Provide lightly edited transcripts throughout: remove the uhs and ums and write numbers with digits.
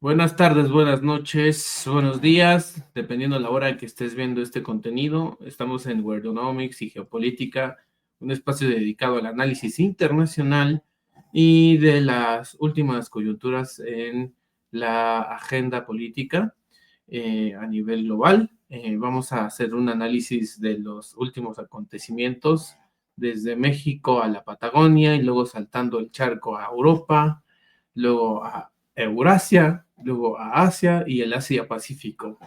Buenas tardes, buenas noches, buenos días, dependiendo de la hora en que estés viendo este contenido. Estamos en Wordonomics y Geopolítica, un espacio dedicado al análisis internacional y de las últimas coyunturas en la agenda política a nivel global. Vamos a hacer un análisis de los últimos acontecimientos desde México a la Patagonia y luego saltando el charco a Europa, luego a Eurasia, luego a Asia y el Asia-Pacífico.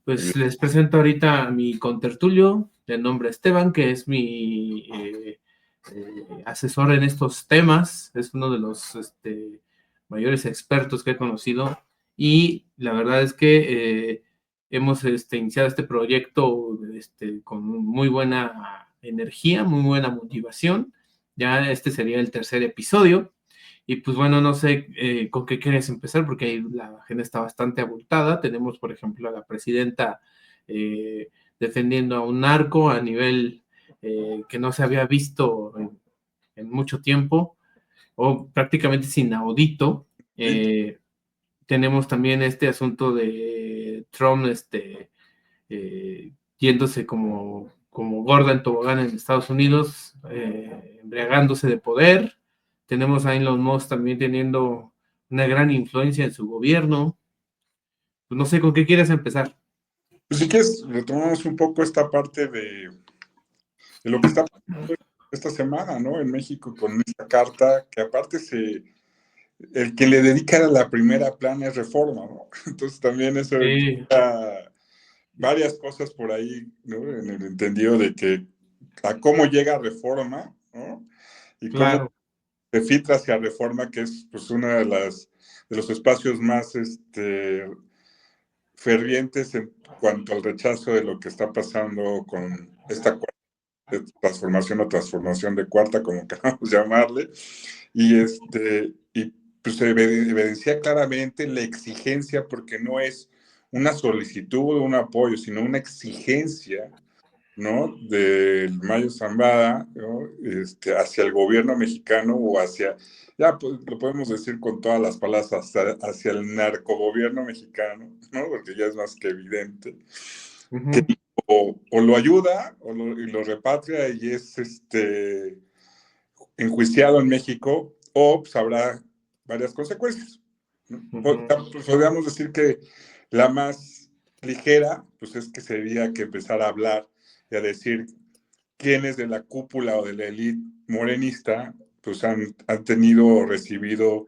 Pues les presento ahorita a mi contertulio, de nombre Esteban, que es mi asesor en estos temas, es uno de los mayores expertos que he conocido y la verdad es que hemos iniciado este proyecto con muy buena energía, muy buena motivación. Ya este sería el tercer episodio. Y pues bueno, no sé con qué quieres empezar, porque ahí la agenda está bastante abultada. Tenemos, por ejemplo, a la presidenta defendiendo a un narco a nivel que no se había visto en mucho tiempo, o prácticamente es inaudito. Sí, Tenemos también este asunto de Trump yéndose como gorda en tobogán en Estados Unidos, embriagándose de poder. Tenemos a Elon Musk también teniendo una gran influencia en su gobierno. Pues no sé con qué quieres empezar. pues si quieres, retomamos un poco esta parte de lo que está pasando esta semana, ¿no? En México con esta carta, que aparte el que le dedica la primera plana es Reforma, ¿no? Entonces también eso Sí, implica varias cosas por ahí, ¿no? En el entendido de que a cómo llega Reforma, ¿no? Y cómo claro. se filtra hacia Reforma, que es pues una de los espacios más fervientes en cuanto al rechazo de lo que está pasando con esta transformación o transformación de cuarta, como queramos llamarle, y pues se evidencia claramente la exigencia, porque no es una solicitud o un apoyo, sino una exigencia, ¿no? Del Mayo Zambada, ¿no? Hacia el gobierno mexicano o hacia, ya pues, lo podemos decir con todas las palabras, hacia el narcogobierno mexicano, ¿no? Porque ya es más que evidente, que Uh-huh. o lo ayuda y lo repatria y es enjuiciado en México, o pues, habrá varias consecuencias, ¿no? Uh-huh. Podríamos decir que la más ligera, pues es que sería que empezar a hablar y a decir quiénes de la cúpula o de la élite morenista pues han tenido o recibido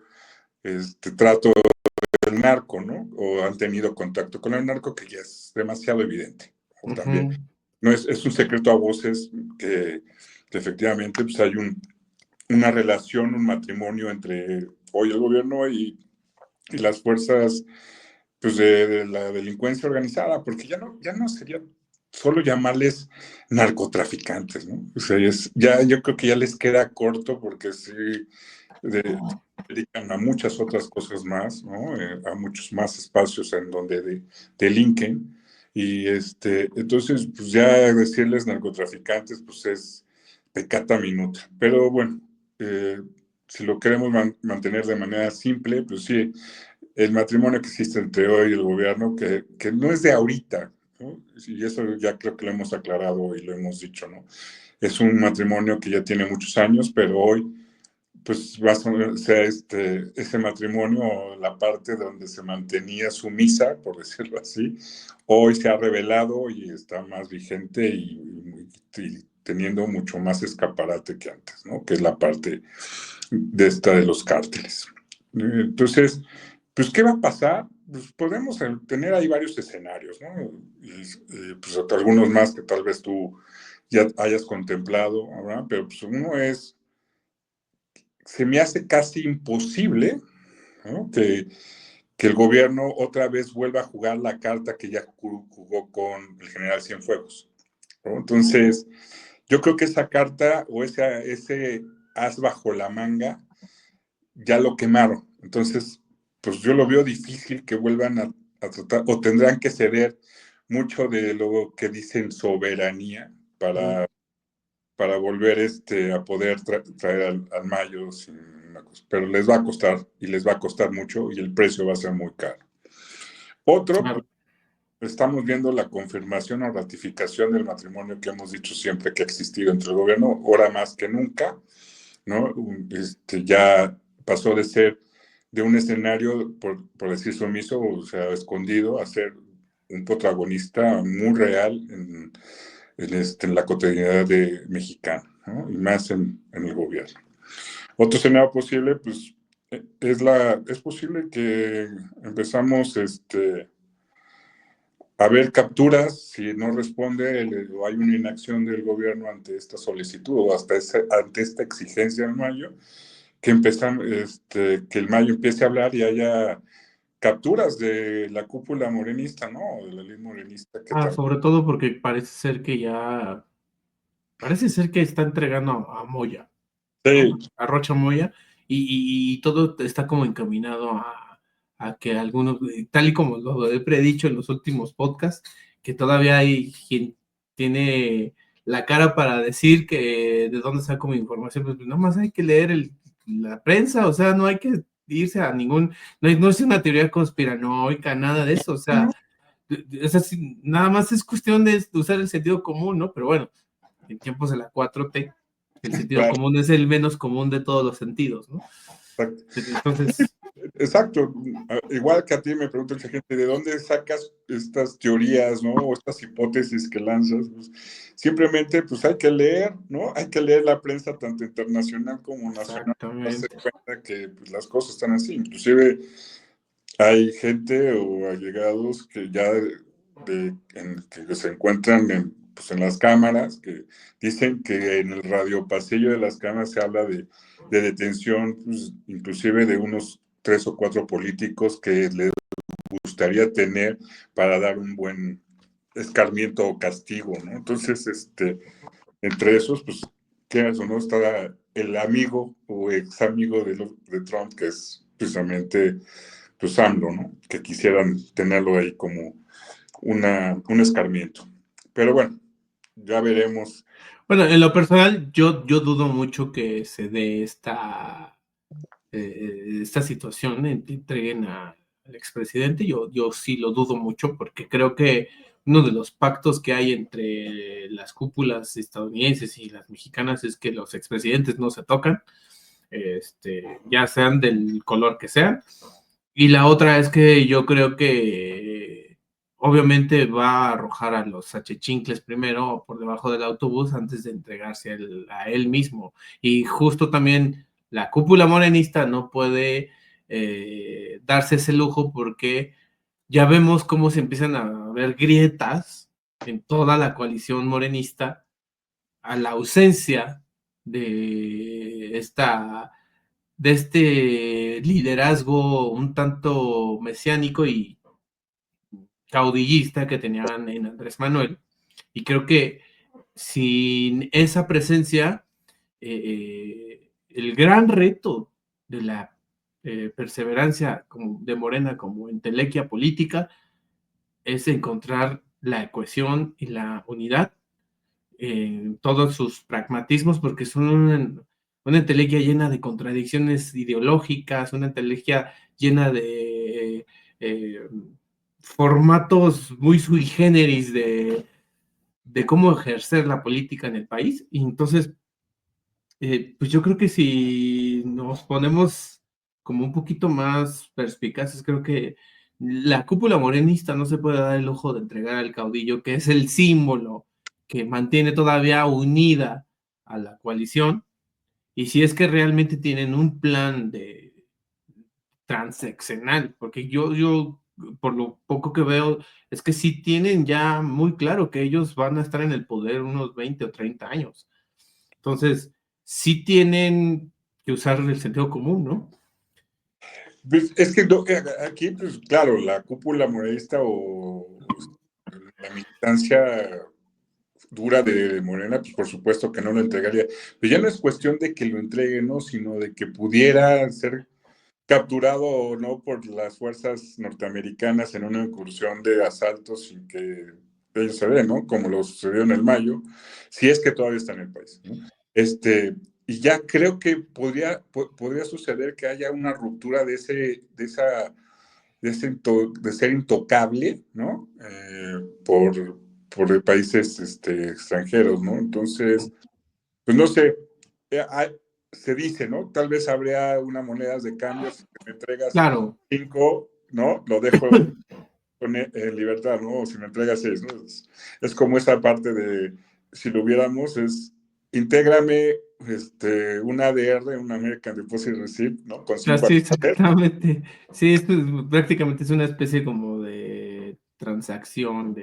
trato del narco, ¿no? O han tenido contacto con el narco, que ya es demasiado evidente. O también, Uh-huh. no es un secreto a voces que efectivamente pues hay una relación, un matrimonio entre hoy el gobierno y las fuerzas pues, de la delincuencia organizada, porque ya no sería solo llamarles narcotraficantes, ¿no? O sea, yo creo que ya les queda corto porque sí se dedican a muchas otras cosas más, ¿no? A muchos más espacios en donde delinquen. Y entonces, pues ya decirles narcotraficantes, pues es pecata minuta. Pero bueno, eh, si lo queremos mantener de manera simple, pues sí, el matrimonio que existe entre hoy y el gobierno, que no es de ahorita, ¿no? Y eso ya creo que lo hemos aclarado y lo hemos dicho, ¿no? Es un matrimonio que ya tiene muchos años, pero hoy, pues, sea ese matrimonio, la parte donde se mantenía sumisa, por decirlo así, hoy se ha revelado y está más vigente y teniendo mucho más escaparate que antes, ¿no? Que es la parte de los cárteles. Entonces, pues, ¿qué va a pasar? Pues podemos tener ahí varios escenarios, ¿no? Pues algunos más que tal vez tú ya hayas contemplado, ¿verdad? Pero pues uno se me hace casi imposible, ¿no? Que el gobierno otra vez vuelva a jugar la carta que ya jugó con el general Cienfuegos, ¿no? Entonces, yo creo que esa carta o ese as bajo la manga ya lo quemaron. Entonces, pues yo lo veo difícil que vuelvan a tratar, o tendrán que ceder mucho de lo que dicen soberanía para volver a poder traer al Mayo sin una cosa, pero les va a costar y les va a costar mucho y el precio va a ser muy caro. Otro, Claro. pues, estamos viendo la confirmación o ratificación del matrimonio que hemos dicho siempre que ha existido entre el gobierno, ahora más que nunca, ¿no? Ya pasó de ser de un escenario, por decir sumiso, o sea, escondido, a ser un protagonista muy real en la cotidianidad mexicana, ¿no? Y más en el gobierno. Otro escenario posible, pues, es posible que empezamos a ver capturas, si no responde o hay una inacción del gobierno ante esta solicitud o ante esta exigencia del Mayo, que el Mayo empiece a hablar y haya capturas de la cúpula morenista, ¿no? De la ley morenista que también. Sobre todo porque parece ser que está entregando a Moya, Sí, ¿no? A Rocha Moya, y todo está como encaminado a que algunos, tal y como lo he predicho en los últimos podcasts, que todavía hay quien tiene la cara para decir que de dónde saco mi información, pues nada más hay que leer la prensa, o sea, no hay que irse a no es una teoría conspiranoica, nada de eso, o sea, nada más es cuestión de usar el sentido común, ¿no? Pero bueno, en tiempos de la 4T, el sentido claro. común es el menos común de todos los sentidos, ¿no? Entonces, Exacto. Igual que a ti me pregunta mucha gente, ¿de dónde sacas estas teorías, ¿no? O estas hipótesis que lanzas? Pues, simplemente, pues hay que leer, ¿no? Hay que leer la prensa tanto internacional como nacional para darse exactamente. cuenta que pues, las cosas están así. Inclusive hay gente o allegados que ya que se encuentran pues, en las cámaras, que dicen que en el radiopasillo de las cámaras se habla de detención, pues, inclusive de unos 3 o 4 políticos que les gustaría tener para dar un buen escarmiento o castigo, ¿no? Entonces, entre esos, pues, quieras o no, está el amigo o ex amigo de Trump, que es precisamente pues AMLO, ¿no? Que quisieran tenerlo ahí como un escarmiento. Pero bueno, ya veremos. Bueno, en lo personal, yo dudo mucho que se dé esta situación, entreguen al expresidente. Yo sí lo dudo mucho porque creo que uno de los pactos que hay entre las cúpulas estadounidenses y las mexicanas es que los expresidentes no se tocan, ya sean del color que sean. Y la otra es que yo creo que obviamente va a arrojar a los achichincles primero por debajo del autobús antes de entregarse a él mismo. Y justo también la cúpula morenista no puede darse ese lujo porque ya vemos cómo se empiezan a ver grietas en toda la coalición morenista a la ausencia de este liderazgo un tanto mesiánico y caudillista que tenían en Andrés Manuel. Y creo que sin esa presencia, el gran reto de la perseverancia de Morena como entelequia política es encontrar la cohesión y la unidad en todos sus pragmatismos, porque son una entelequia llena de contradicciones ideológicas, una entelequia llena de formatos muy sui generis de cómo ejercer la política en el país. Y entonces, pues yo creo que si nos ponemos como un poquito más perspicaces, creo que la cúpula morenista no se puede dar el lujo de entregar al caudillo, que es el símbolo que mantiene todavía unida a la coalición. Y si es que realmente tienen un plan de transeccional, porque yo, por lo poco que veo, es que sí tienen ya muy claro que ellos van a estar en el poder unos 20 o 30 años. Entonces, sí tienen que usar el sentido común, ¿no? Pues, es que aquí, pues claro, la cúpula morenista o la militancia dura de Morena, pues por supuesto que no lo entregaría. Pero ya no es cuestión de que lo entregue, ¿no? Sino de que pudiera ser capturado o no por las fuerzas norteamericanas en una incursión de asaltos sin que ellos se vean, ¿no? Como lo sucedió en el Mayo, si es que todavía está en el país, ¿no? ya creo que podría suceder que haya una ruptura de ser intocable, ¿no? Por países extranjeros, ¿no? Entonces, pues no sé, se dice, ¿no? Tal vez habría una moneda de cambio, si me entregas Claro. 5, ¿no? Lo dejo en libertad, ¿no? O si me entregas 6, ¿no? Es como esa parte de, si lo hubiéramos, es, intégrame un ADR, un American Deposit Receipt, ¿no? Con 5 Así exactamente. Sí, esto prácticamente es una especie como de transacción,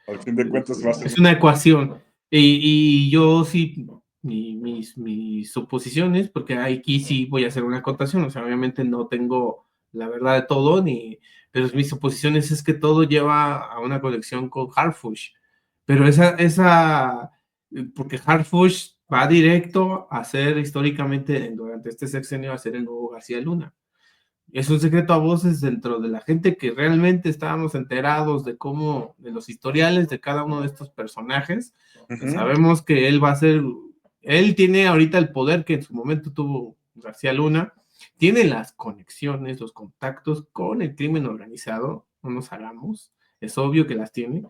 al fin de cuentas va a ser es una ecuación. Y yo sí, mis suposiciones, porque aquí sí voy a hacer una acotación, o sea, obviamente no tengo la verdad de todo, pero mis suposiciones es que todo lleva a una conexión con Harfush, pero porque Harfush va directo a ser históricamente, durante este sexenio, a ser el nuevo García Luna. Es un secreto a voces dentro de la gente que realmente estábamos enterados de de los historiales de cada uno de estos personajes. Pues sabemos que él va a ser, él tiene ahorita el poder que en su momento tuvo García Luna, tiene las conexiones, los contactos con el crimen organizado, no nos hagamos, es obvio que las tiene.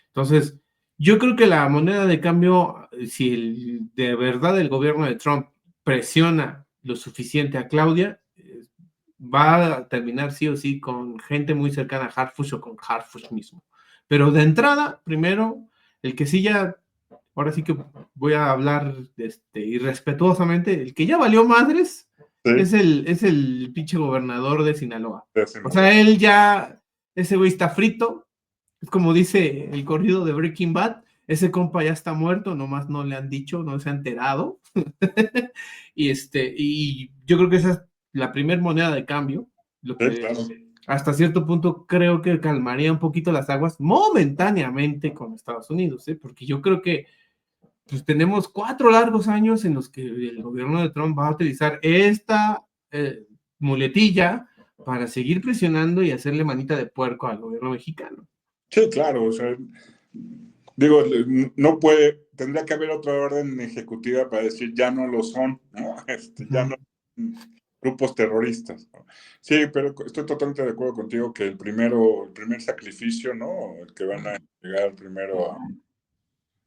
Entonces, yo creo que la moneda de cambio, si de verdad el gobierno de Trump presiona lo suficiente a Claudia, va a terminar sí o sí con gente muy cercana a Harfush o con Harfush mismo. Pero de entrada, primero, el que sí ya, ahora sí que voy a hablar irrespetuosamente, el que ya valió madres es el pinche gobernador de Sinaloa. O sea, él ya, ese güey está frito, es como dice el corrido de Breaking Bad, ese compa ya está muerto, nomás no le han dicho, no se ha enterado. Y yo creo que esa es la primera moneda de cambio, lo que claro. hasta cierto punto creo que calmaría un poquito las aguas momentáneamente con Estados Unidos, porque yo creo que pues, tenemos 4 largos años en los que el gobierno de Trump va a utilizar esta muletilla para seguir presionando y hacerle manita de puerco al gobierno mexicano. Sí, claro, o sea, digo, no puede, tendría que haber otra orden ejecutiva para decir ya no lo son, ¿no? Ya no grupos terroristas, ¿no? Sí, pero estoy totalmente de acuerdo contigo que el primer sacrificio, ¿no? El que van a llegar primero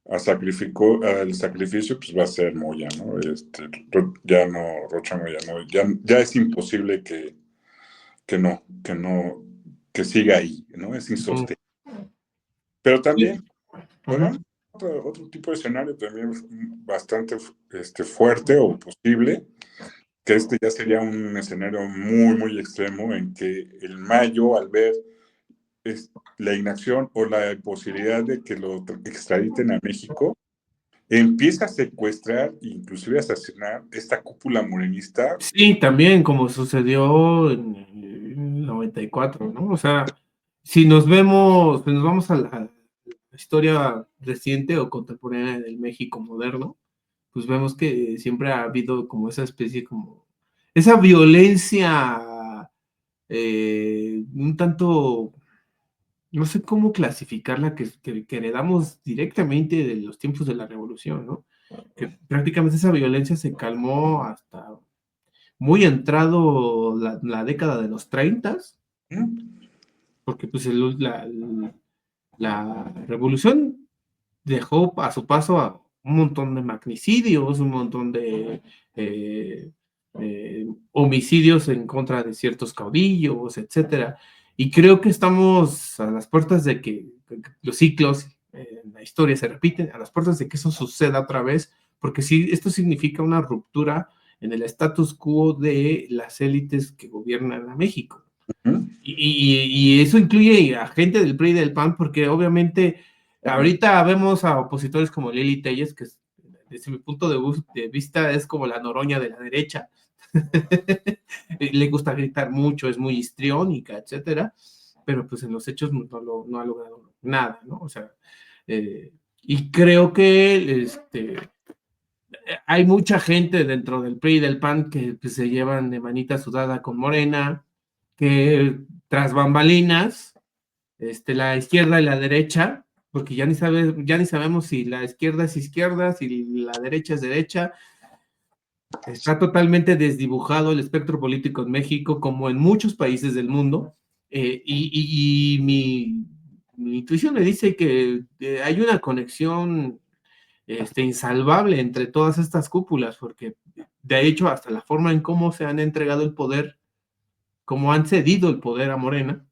al sacrificio, pues va a ser Moya, ¿no? Ya no, Rocha Moya, ¿no? Ya es imposible que que siga ahí, ¿no? Es insostenible. Pero también, bueno, otro tipo de escenario también bastante fuerte o posible, que ya sería un escenario muy, muy extremo en que el Mayo, al ver la inacción o la posibilidad de que lo extraditen a México, empieza a secuestrar e inclusive a asesinar esta cúpula morenista. Sí, también como sucedió en el 94, ¿no? O sea, si nos vamos a la historia reciente o contemporánea del México moderno, pues vemos que siempre ha habido como esa especie, como esa violencia un tanto, no sé cómo clasificarla, que heredamos directamente de los tiempos de la revolución, ¿no? Que prácticamente esa violencia se calmó hasta muy entrado la década de los 30, porque pues la revolución dejó a su paso a un montón de magnicidios, un montón de homicidios en contra de ciertos caudillos, etcétera. Y creo que estamos a las puertas de que los ciclos en la historia se repiten, a las puertas de que eso suceda otra vez, porque sí, esto significa una ruptura en el status quo de las élites que gobiernan a México. Y eso incluye a gente del PRI y del PAN, porque obviamente ahorita vemos a opositores como Lili Telles, que desde mi punto de vista es como la Noroña de la derecha. Le gusta gritar mucho, es muy histriónica, etcétera, pero pues en los hechos no ha logrado nada, ¿no? O sea, y creo que hay mucha gente dentro del PRI y del PAN que pues, se llevan de manita sudada con Morena, que tras bambalinas, la izquierda y la derecha, porque ya ni sabemos si la izquierda es izquierda, si la derecha es derecha, Está totalmente desdibujado el espectro político en México, como en muchos países del mundo, y mi intuición me dice que hay una conexión insalvable entre todas estas cúpulas, porque de hecho hasta la forma en cómo se han entregado el poder, cómo han cedido el poder a Morena,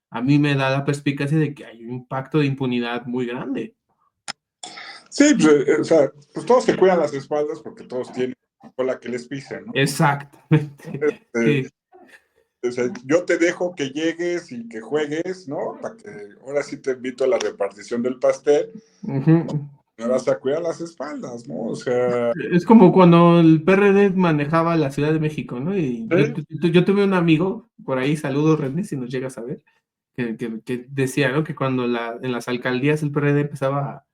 a mí me da la perspicacia de que hay un pacto de impunidad muy grande. Sí, pues, o sea, pues todos se cuidan las espaldas porque todos tienen cola que les pisen, ¿no? Exactamente. Sí. O sea, yo te dejo que llegues y que juegues, ¿no? Para que ahora sí te invito a la repartición del pastel. Uh-huh. Me vas a cuidar las espaldas, ¿no? O sea. Es como cuando el PRD manejaba la Ciudad de México, ¿no? Y ¿Sí? yo tuve un amigo, por ahí, saludos René, si nos llegas a ver, que decía, ¿no? Que cuando en las alcaldías el PRD empezaba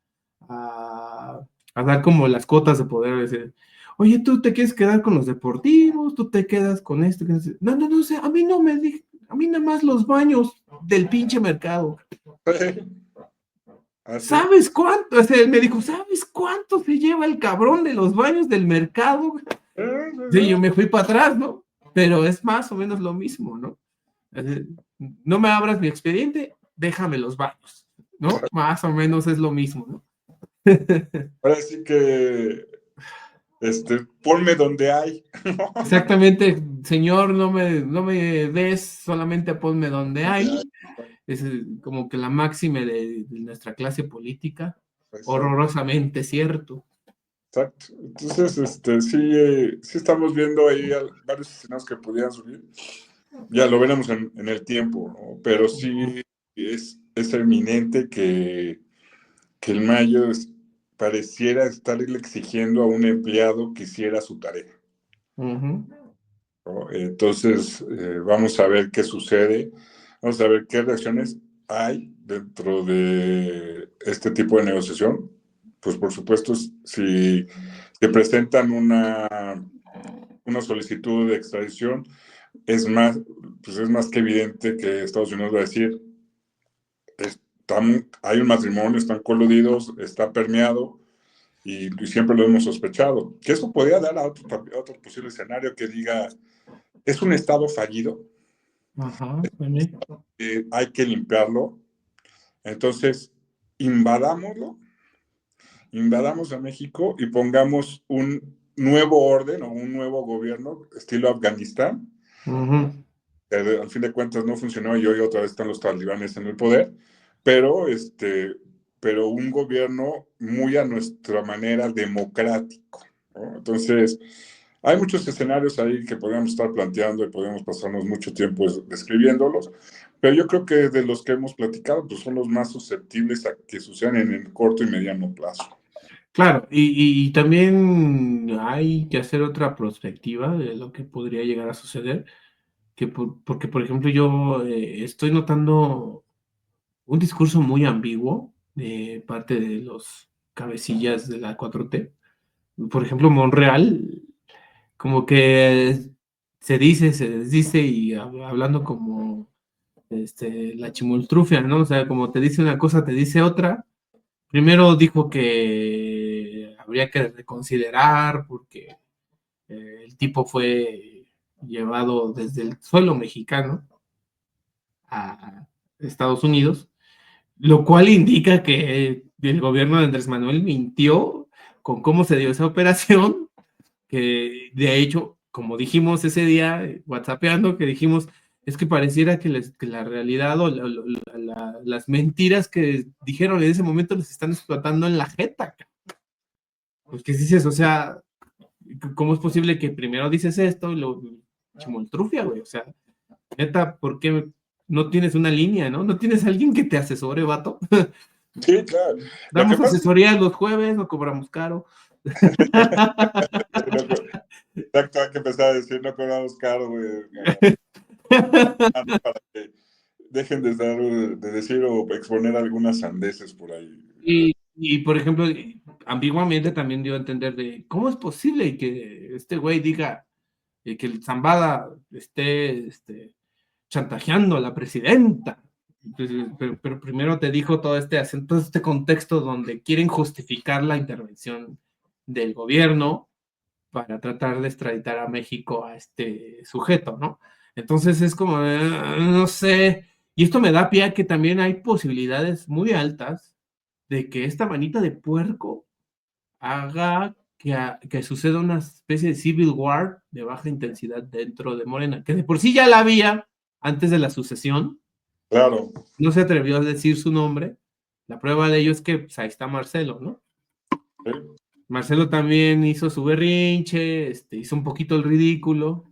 a dar como las cuotas de poder, decir, oye, tú te quieres quedar con los deportivos, tú te quedas con esto. No, no, no, o sea, a mí no me dije, a mí nada más los baños del pinche mercado. Sí. Así. ¿Sabes cuánto? O sea, me dijo, ¿sabes cuánto se lleva el cabrón de los baños del mercado? Sí, yo me fui para atrás, ¿no? Pero es más o menos lo mismo, ¿no? No me abras mi expediente, déjame los baños, ¿no? Más o menos es lo mismo, ¿no? Ahora sí que, ponme donde hay. Exactamente, señor, no me des, solamente ponme donde hay. Es como que la máxima de nuestra clase política, Exacto. horrorosamente cierto. Exacto. Entonces, sí, sí estamos viendo ahí varios escenarios que pudieran subir. Ya lo veremos en el tiempo, ¿no? Pero sí es eminente que el mayo pareciera estarle exigiendo a un empleado que hiciera su tarea, Uh-huh. ¿no? Entonces, vamos a ver qué sucede, vamos a ver qué reacciones hay dentro de este tipo de negociación. Pues por supuesto, si te presentan una solicitud de extradición, es más, pues es más que evidente que Estados Unidos va a decir, hay un matrimonio, están coludidos, está permeado, y siempre lo hemos sospechado. Que eso podría dar a otro posible escenario que diga, es un estado fallido, Ajá, hay que limpiarlo, entonces invadamos a México y pongamos un nuevo orden o un nuevo gobierno estilo Afganistán, uh-huh. que al fin de cuentas no funcionó y hoy otra vez están los talibanes en el poder, pero, pero un gobierno muy a nuestra manera democrático, ¿no? Entonces, hay muchos escenarios ahí que podríamos estar planteando y podríamos pasarnos mucho tiempo describiéndolos, pero yo creo que de los que hemos platicado, pues son los más susceptibles a que sucedan en el corto y mediano plazo. Claro, y también hay que hacer otra perspectiva de lo que podría llegar a suceder, porque, por ejemplo, yo estoy notando un discurso muy ambiguo de parte de los cabecillas de la 4T. Por ejemplo, Monreal, como que se dice, se desdice y hablando como la chimoltrufia, ¿no? O sea, como te dice una cosa, te dice otra. Primero dijo que habría que reconsiderar porque el tipo fue llevado desde el suelo mexicano a Estados Unidos, lo cual indica que el gobierno de Andrés Manuel mintió con cómo se dio esa operación, que de hecho, como dijimos ese día, whatsappeando, que dijimos, es que pareciera que la realidad o las mentiras que dijeron en ese momento les están explotando en la jeta. Pues, ¿qué dices? O sea, ¿cómo es posible que primero dices esto y lo chimoltrufia, güey? O sea, neta, ¿por qué no tienes una línea, no? ¿No tienes alguien que te asesore, vato? Sí, claro. Lo que Damos pasa es asesorías los jueves, no cobramos caro. exacto, hay que empezar a decir, no cobramos caro, güey, para que dejen de decir o exponer algunas sandeces por ahí. Y, por ejemplo, ambiguamente también dio a entender de cómo es posible que este güey diga que el Zambada esté chantajeando a la presidenta. Entonces, pero primero te dijo todo este contexto donde quieren justificar la intervención del gobierno para tratar de extraditar a México a este sujeto, ¿no? Entonces es como, no sé, y esto me da pie a que también hay posibilidades muy altas de que esta manita de puerco haga que suceda una especie de civil war de baja intensidad dentro de Morena, que de por sí ya la había antes de la sucesión, Claro. no se atrevió a decir su nombre, la prueba de ello es que pues, ahí está Marcelo, ¿no? ¿Sí? Marcelo también hizo su berrinche, hizo un poquito el ridículo,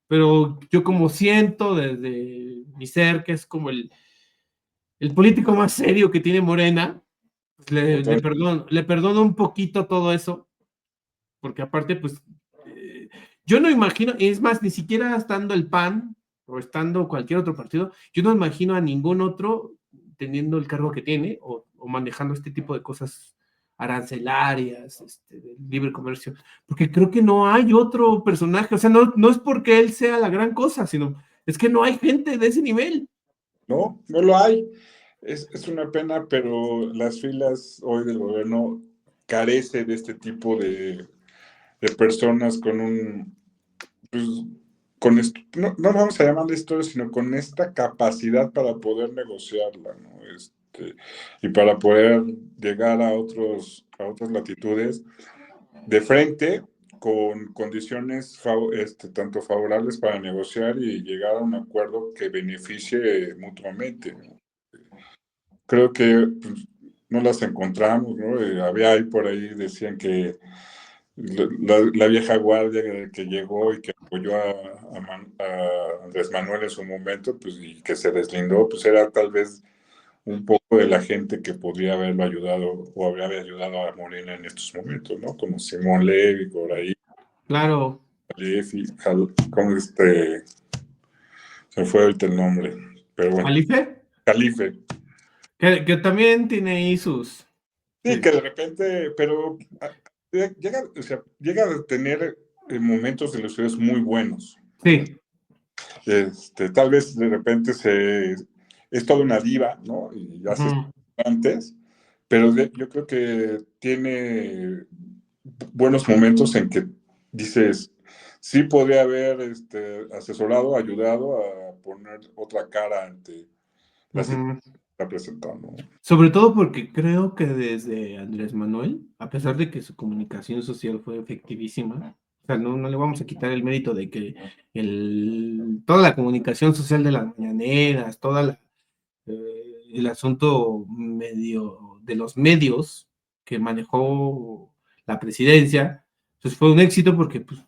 pero yo como siento desde mi ser que es como el político más serio que tiene Morena, pues le perdono un poquito todo eso, porque aparte, pues, yo no imagino, es más, ni siquiera estando el PAN o estando cualquier otro partido, yo no imagino a ningún otro teniendo el cargo que tiene o manejando este tipo de cosas arancelarias, de libre comercio, porque creo que no hay otro personaje, o sea, no es porque él sea la gran cosa, sino es que no hay gente de ese nivel. No, no lo hay. Es una pena, pero las filas hoy del gobierno carece de este tipo de personas con un, pues, no, no vamos a llamarle historia, sino con esta capacidad para poder negociarla, ¿no? Y para poder llegar a otras latitudes de frente con condiciones tanto favorables para negociar y llegar a un acuerdo que beneficie mutuamente, ¿no? Creo que pues, no las encontramos, ¿no? Había ahí por ahí, decían que la vieja guardia que llegó y que apoyó a Andrés Manuel en su momento, pues, y que se deslindó, pues era tal vez un poco de la gente que podría haberlo ayudado o habría ayudado a Morena en estos momentos, ¿no? Como Simón Levy, por ahí, Claro. Lefi, como se me fue ahorita el nombre, pero bueno, ¿Jalife? Calife. Que también tiene ahí sus... Sí, que de repente, pero llega, o sea, llega a tener momentos de los que es muy buenos. Sí. Tal vez de repente es toda una diva, ¿no? Y hace Uh-huh. antes, pero yo creo que tiene buenos momentos en que dices, sí podría haber asesorado, ayudado a poner otra cara ante la situación Uh-huh. que está presentando. Sobre todo porque creo que desde Andrés Manuel, a pesar de que su comunicación social fue efectivísima, o sea, no le vamos a quitar el mérito de que toda la comunicación social de las mañaneras, el asunto medio de los medios que manejó la presidencia, pues fue un éxito porque pues,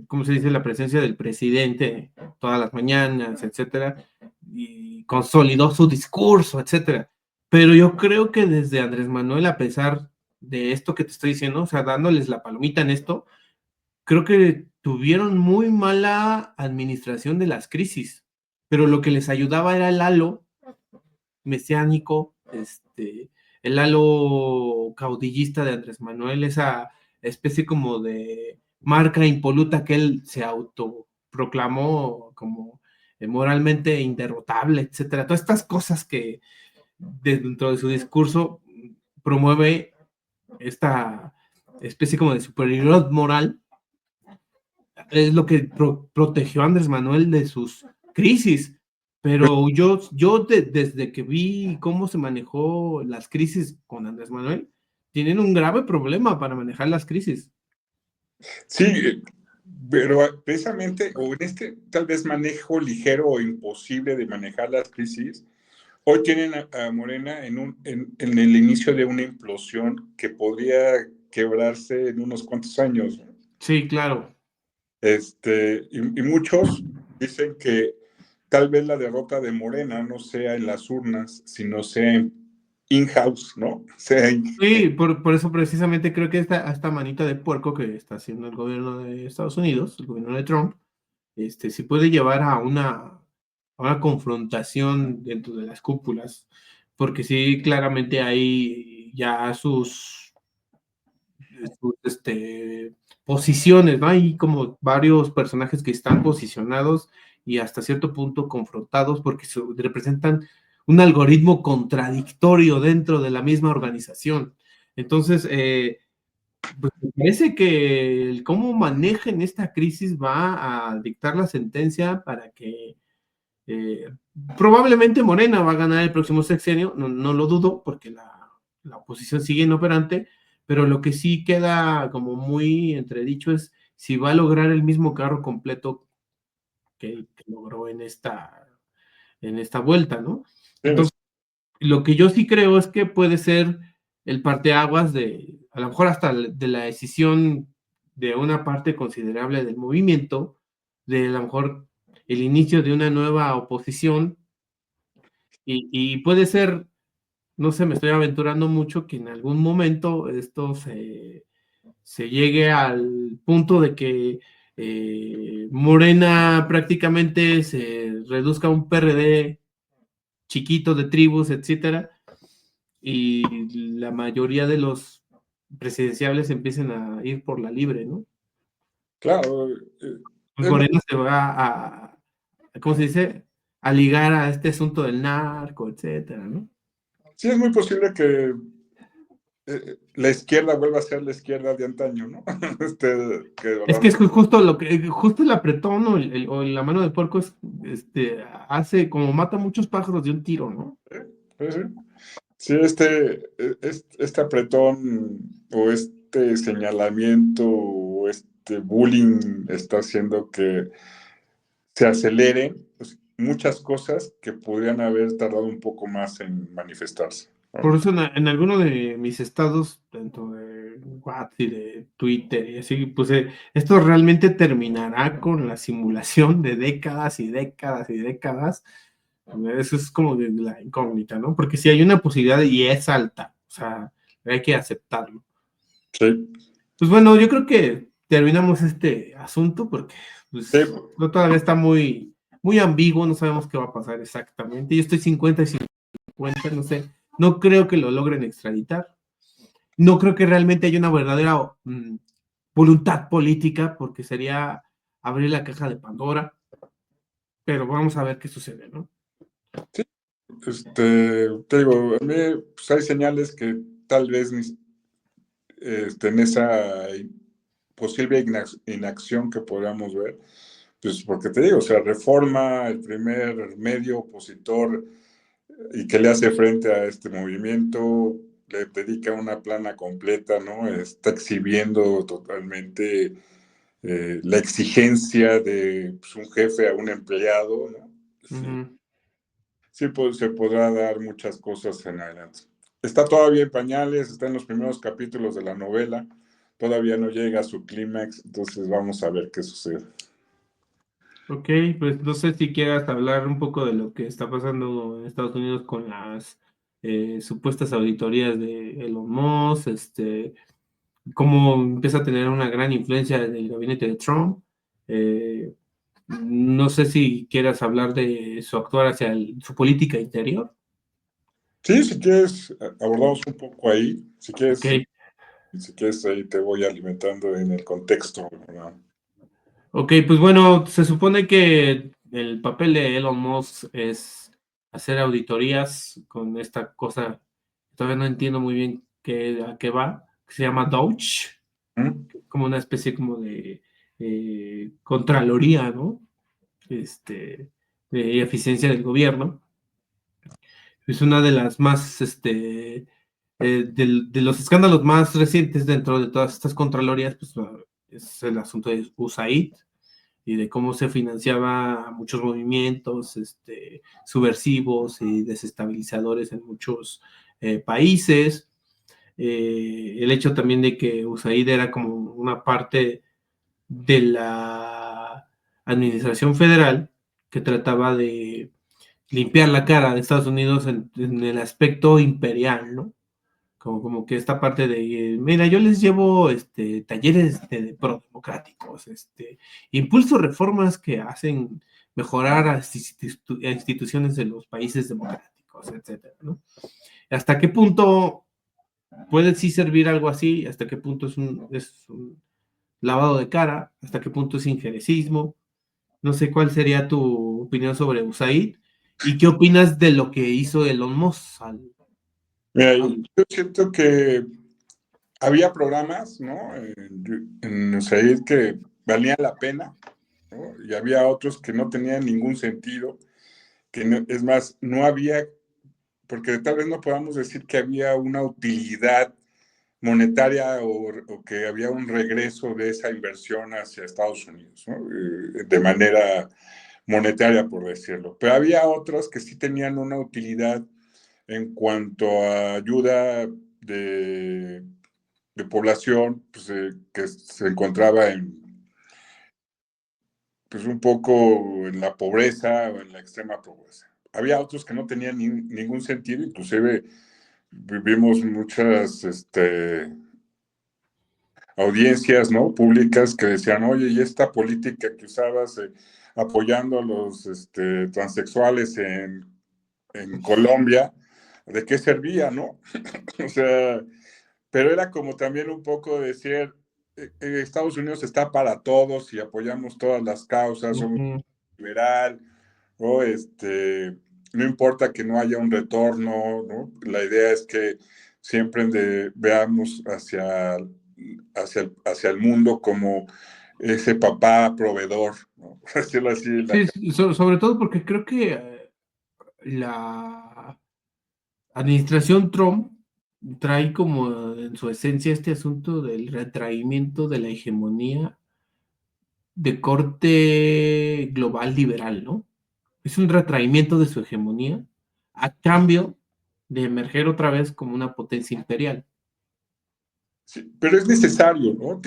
¿cómo se dice? La presencia del presidente todas las mañanas, etcétera, y consolidó su discurso, etcétera. Pero yo creo que desde Andrés Manuel, a pesar de esto que te estoy diciendo, o sea, dándoles la palomita en esto, creo que tuvieron muy mala administración de las crisis, pero lo que les ayudaba era el halo mesiánico, el halo caudillista de Andrés Manuel, esa especie como de marca impoluta que él se autoproclamó como moralmente inderrotable, etcétera. Todas estas cosas que dentro de su discurso promueve esta especie como de superioridad moral, es lo que protegió a Andrés Manuel de sus crisis. Pero desde que vi cómo se manejó las crisis con Andrés Manuel, tienen un grave problema para manejar las crisis. Sí, pero precisamente, o en este tal vez manejo ligero o imposible de manejar las crisis, hoy tienen a Morena en el inicio de una implosión que podría quebrarse en unos cuantos años, ¿no? Sí, claro. Y muchos dicen que tal vez la derrota de Morena no sea en las urnas, sino sea in-house, ¿no? Sea Sí, por eso precisamente creo que esta manita de puerco que está haciendo el gobierno de Estados Unidos, el gobierno de Trump, sí puede llevar a una confrontación dentro de las cúpulas, porque sí, claramente hay ya sus posiciones, ¿no? Hay como varios personajes que están posicionados y hasta cierto punto confrontados porque representan un algoritmo contradictorio dentro de la misma organización. Entonces, Pues me parece que el cómo manejen esta crisis va a dictar la sentencia para que eh, probablemente Morena va a ganar el próximo sexenio, no lo dudo, porque la oposición sigue inoperante, pero lo que sí queda como muy entredicho es si va a lograr el mismo carro completo que logró en esta vuelta, ¿no? Sí, Entonces, lo que yo sí creo es que puede ser el parteaguas a lo mejor hasta de la decisión de una parte considerable del movimiento, de a lo mejor el inicio de una nueva oposición, y puede ser, no sé, me estoy aventurando mucho, que en algún momento esto se llegue al punto de que Morena prácticamente se reduzca a un PRD chiquito de tribus, etcétera, y la mayoría de los presidenciables empiecen a ir por la libre, ¿no? claro. Pues Es muy, Morena se va ¿cómo se dice? A ligar a este asunto del narco, etcétera, ¿no? sí, es muy posible que la izquierda vuelva a ser la izquierda de antaño, ¿no? Que Es que hablamos. es justo justo el apretón o la mano de puerco hace como mata muchos pájaros de un tiro, ¿no? Sí, sí. Sí, este apretón o este señalamiento o este bullying está haciendo que se aceleren, pues, muchas cosas que podrían haber tardado un poco más en manifestarse, Por ¿no? eso en alguno de mis estados, tanto de WhatsApp y de Twitter y así, puse, esto realmente terminará con la simulación de décadas y décadas y décadas. Eso es como de la incógnita, ¿no? Porque si hay una posibilidad y es alta, o sea, hay que aceptarlo. Sí, Pues bueno, yo creo que terminamos este asunto porque sí, pues, todavía está muy ambiguo, no sabemos qué va a pasar exactamente. Yo estoy 50 y 50, no sé, no creo que lo logren extraditar. No creo que realmente haya una verdadera voluntad política, porque sería abrir la caja de Pandora, pero vamos a ver qué sucede, ¿no? sí. Te digo, a mí pues, hay señales que tal vez en esa posible inacción que podamos ver, pues porque te digo, o sea, Reforma, el primer medio opositor y que le hace frente a este movimiento, le dedica una plana completa, ¿no? Está exhibiendo totalmente la exigencia de pues, un jefe a un empleado, ¿no? Sí, Ujú. sí se podrá dar muchas cosas en adelante. Está todavía en pañales, está en los primeros capítulos de la novela, todavía no llega a su clímax, entonces vamos a ver qué sucede. Ok, pues no sé si quieras hablar un poco de lo que está pasando en Estados Unidos con las supuestas auditorías de Elon Musk, cómo empieza a tener una gran influencia en el gabinete de Trump. Eh, no sé si quieras hablar de su actuar hacia su política interior. Sí, si quieres, abordamos un poco ahí, Ok, si quieres ahí te voy alimentando en el contexto, ¿no? ok, pues bueno, se supone que el papel de Elon Musk es hacer auditorías con esta cosa, todavía no entiendo muy bien a qué va, que se llama Doge, ¿Mm? como una especie como de contraloría, ¿no? De eficiencia del gobierno. Es una de las más, de los escándalos más recientes dentro de todas estas contralorías, pues es el asunto de USAID y de cómo se financiaba muchos movimientos subversivos y desestabilizadores en muchos países. El hecho también de que USAID era como una parte de la administración federal que trataba de limpiar la cara de Estados Unidos en el aspecto imperial, ¿no? Como que esta parte de, mira, yo les llevo talleres de pro-democráticos, impulso reformas que hacen mejorar a instituciones de los países democráticos, etcétera, ¿no? ¿Hasta qué punto puede sí servir algo así? ¿Hasta qué punto es un lavado de cara? ¿Hasta qué punto es injerencismo? No sé cuál sería tu opinión sobre USAID y qué opinas de lo que hizo Elon Musk. Mira, yo siento que había programas, ¿no? En Said que valían la pena, ¿no? Y había otros que no tenían ningún sentido, es más, no había, porque tal vez no podamos decir que había una utilidad monetaria o que había un regreso de esa inversión hacia Estados Unidos, ¿no? De manera monetaria, por decirlo. Pero había otros que sí tenían una utilidad en cuanto a ayuda de, de población pues, que se encontraba pues, un poco en la pobreza o en la extrema pobreza. Había otros que no tenían ningún sentido, inclusive vivimos muchas audiencias, ¿no? Públicas que decían, oye, ¿y esta política que usabas apoyando a los transexuales en Colombia, de qué servía, ¿no? O sea, pero era como también un poco decir, Estados Unidos está para todos y apoyamos todas las causas, somos liberal, ¿no? No importa que no haya un retorno, ¿no? La idea es que siempre veamos hacia el mundo como ese papá proveedor, ¿no? Por decirlo así. Sí, sobre todo porque creo que la administración Trump trae como en su esencia este asunto del retraimiento de la hegemonía de corte global liberal, ¿no? Es un retraimiento de su hegemonía a cambio de emerger otra vez como una potencia imperial. Sí, pero es necesario, ¿no?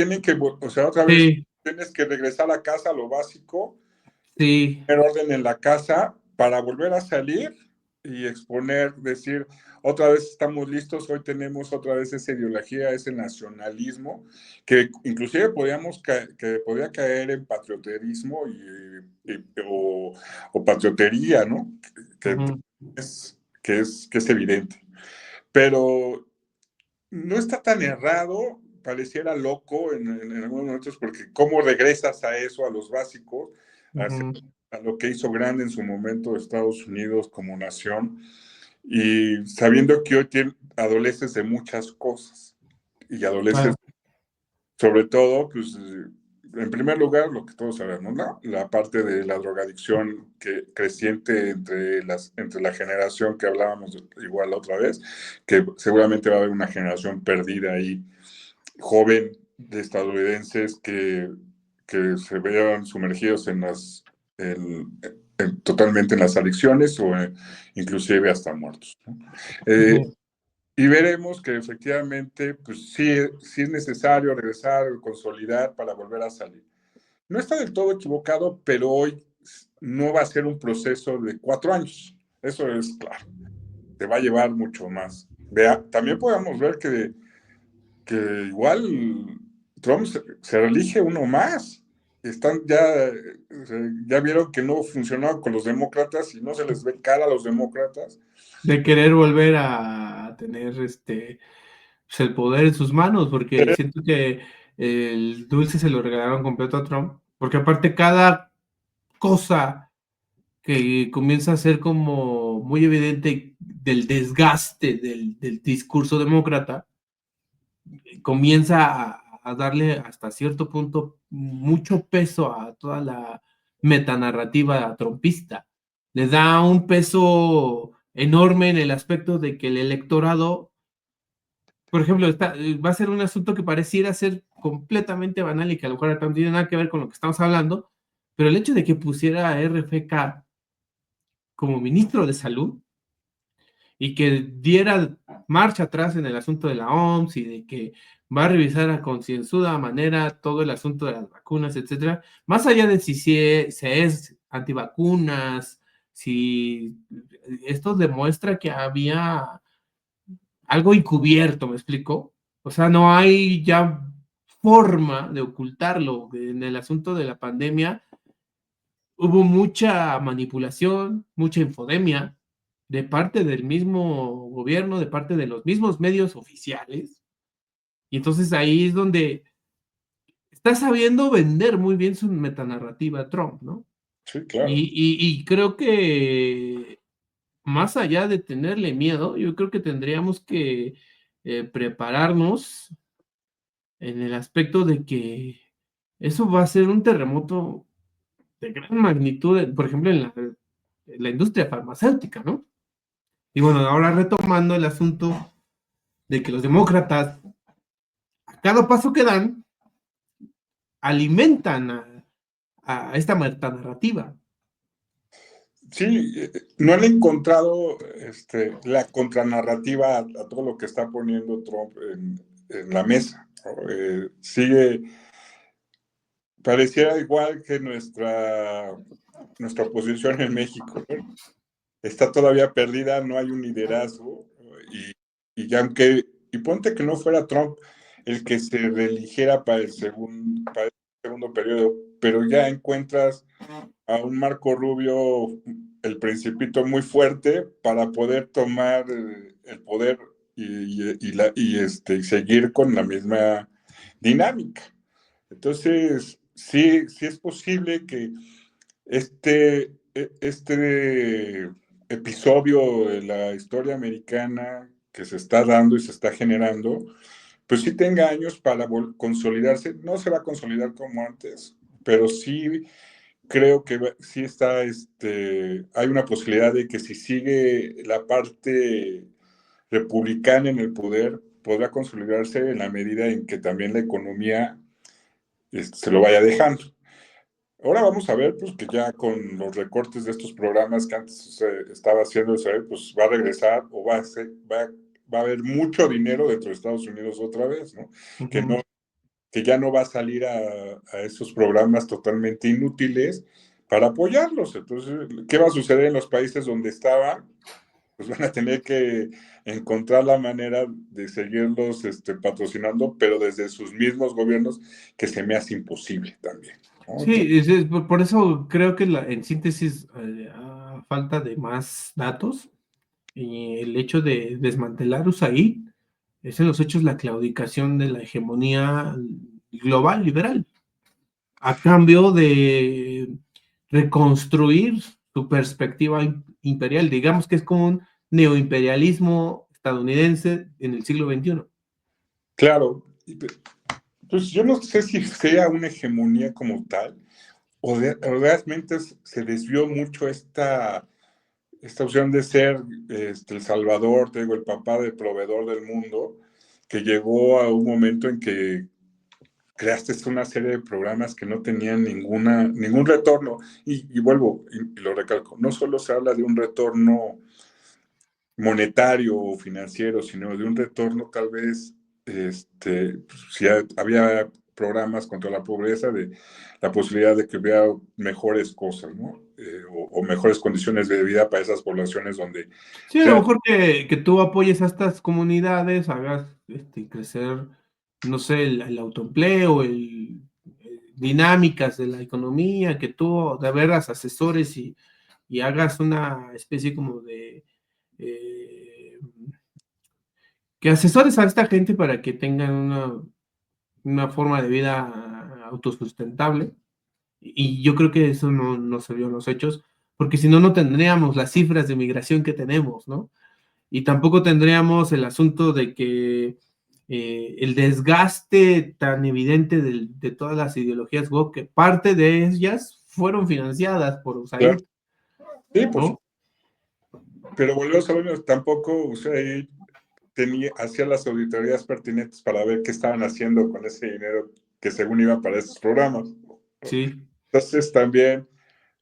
O sea, otra vez Sí, tienes que regresar a casa, lo básico, sí, poner orden en la casa para volver a salir y exponer, decir, otra vez estamos listos, hoy tenemos otra vez esa ideología, ese nacionalismo, que inclusive que podía caer en patrioterismo o patriotería, ¿no? Que, uh-huh, que es evidente. Pero no está tan errado, pareciera loco en algunos momentos, porque cómo regresas a eso, a los básicos, uh-huh, a lo que hizo grande en su momento Estados Unidos como nación, y sabiendo que hoy adoleces de muchas cosas, y adoleces claro. sobre todo, pues, en primer lugar, lo que todos sabemos, ¿no? La parte de la drogadicción creciente entre la generación que hablábamos igual la otra vez, que seguramente va a haber una generación perdida ahí, joven de estadounidenses que se vean sumergidos totalmente en las adicciones o inclusive hasta muertos, ¿no? Uh-huh. Y veremos que efectivamente, pues sí es necesario regresar, consolidar para volver a salir. No está del todo equivocado, pero hoy no va a ser un proceso de 4 años. Eso es claro. Te va a llevar mucho más. También podemos ver que igual Trump se elige uno más. Ya vieron que no funcionó con los demócratas y no se les ve cara a los demócratas. De querer volver a tener pues, el poder en sus manos, porque siento que el dulce se lo regalaron completo a Trump, porque aparte cada cosa que comienza a ser como muy evidente del desgaste del discurso demócrata, comienza a darle hasta cierto punto mucho peso a toda la metanarrativa trumpista. Le da un peso enorme en el aspecto de que el electorado, por ejemplo, va a ser un asunto que pareciera ser completamente banal y que a lo mejor no tiene nada que ver con lo que estamos hablando, pero el hecho de que pusiera a RFK como ministro de salud y que diera marcha atrás en el asunto de la OMS y de que va a revisar a concienzuda manera todo el asunto de las vacunas, etcétera, más allá de si se es antivacunas, si esto demuestra que había algo encubierto, ¿me explico? O sea, no hay ya forma de ocultarlo. En el asunto de la pandemia hubo mucha manipulación, mucha infodemia de parte del mismo gobierno, de parte de los mismos medios oficiales. Y entonces ahí es donde está sabiendo vender muy bien su metanarrativa Trump, ¿no? Sí, claro. Y creo que más allá de tenerle miedo, yo creo que tendríamos que prepararnos en el aspecto de que eso va a ser un terremoto de gran magnitud, por ejemplo, en la industria farmacéutica, ¿no? Y bueno, ahora retomando el asunto de que los demócratas, a cada paso que dan, alimentan a esta narrativa. Sí, no han encontrado la contranarrativa a todo lo que está poniendo Trump en la mesa, ¿no? Pareciera igual que nuestra oposición en México, ¿no? Está todavía perdida, no hay un liderazgo, y ponte que no fuera Trump el que se reeligiera para el segundo periodo, pero ya encuentras a un Marco Rubio, el principito muy fuerte, para poder tomar el poder y seguir con la misma dinámica. Entonces, sí es posible que este episodio de la historia americana que se está dando y se está generando, pues sí tenga años para consolidarse. No se va a consolidar como antes, pero sí creo que sí hay una posibilidad de que si sigue la parte republicana en el poder, podrá consolidarse en la medida en que también la economía se lo vaya dejando. Ahora vamos a ver, pues, que ya con los recortes de estos programas que antes se estaba haciendo Israel, pues va a regresar o va a haber mucho dinero dentro de Estados Unidos otra vez, ¿no? Uh-huh. Que ya no va a salir a esos programas totalmente inútiles para apoyarlos. Entonces, ¿qué va a suceder en los países donde estaban? Pues van a tener que encontrar la manera de seguirlos patrocinando, pero desde sus mismos gobiernos, que se me hace imposible también, ¿no? Sí, por eso creo que en síntesis, a falta de más datos, y el hecho de desmantelar USAID es en los hechos la claudicación de la hegemonía global liberal, a cambio de reconstruir su perspectiva imperial. Digamos que es como un neoimperialismo estadounidense en el siglo XXI. Claro, pues yo no sé si sea una hegemonía como tal, o realmente se desvió mucho esta opción de ser el salvador, te digo, el papá del proveedor del mundo, que llegó a un momento en que creaste una serie de programas que no tenían ningún retorno. Y vuelvo, y lo recalco, no solo se habla de un retorno monetario o financiero, sino de un retorno tal vez, si había programas contra la pobreza, de la posibilidad de que hubiera mejores cosas, ¿no? O mejores condiciones de vida para esas poblaciones donde... Sí, a lo mejor que tú apoyes a estas comunidades, hagas crecer, no sé, el autoempleo, dinámicas de la economía, que tú de veras asesores y hagas una especie como de que asesores a esta gente para que tengan una forma de vida autosustentable. Y yo creo que eso no se vio en los hechos, porque si no, no tendríamos las cifras de migración que tenemos, ¿no? Y tampoco tendríamos el asunto de que el desgaste tan evidente de todas las ideologías woke, que parte de ellas fueron financiadas por USAID, sí, pues, ¿no? pero volvemos a ver, tampoco USAID hacía las auditorías pertinentes para ver qué estaban haciendo con ese dinero que según iba para esos programas. Sí. Entonces también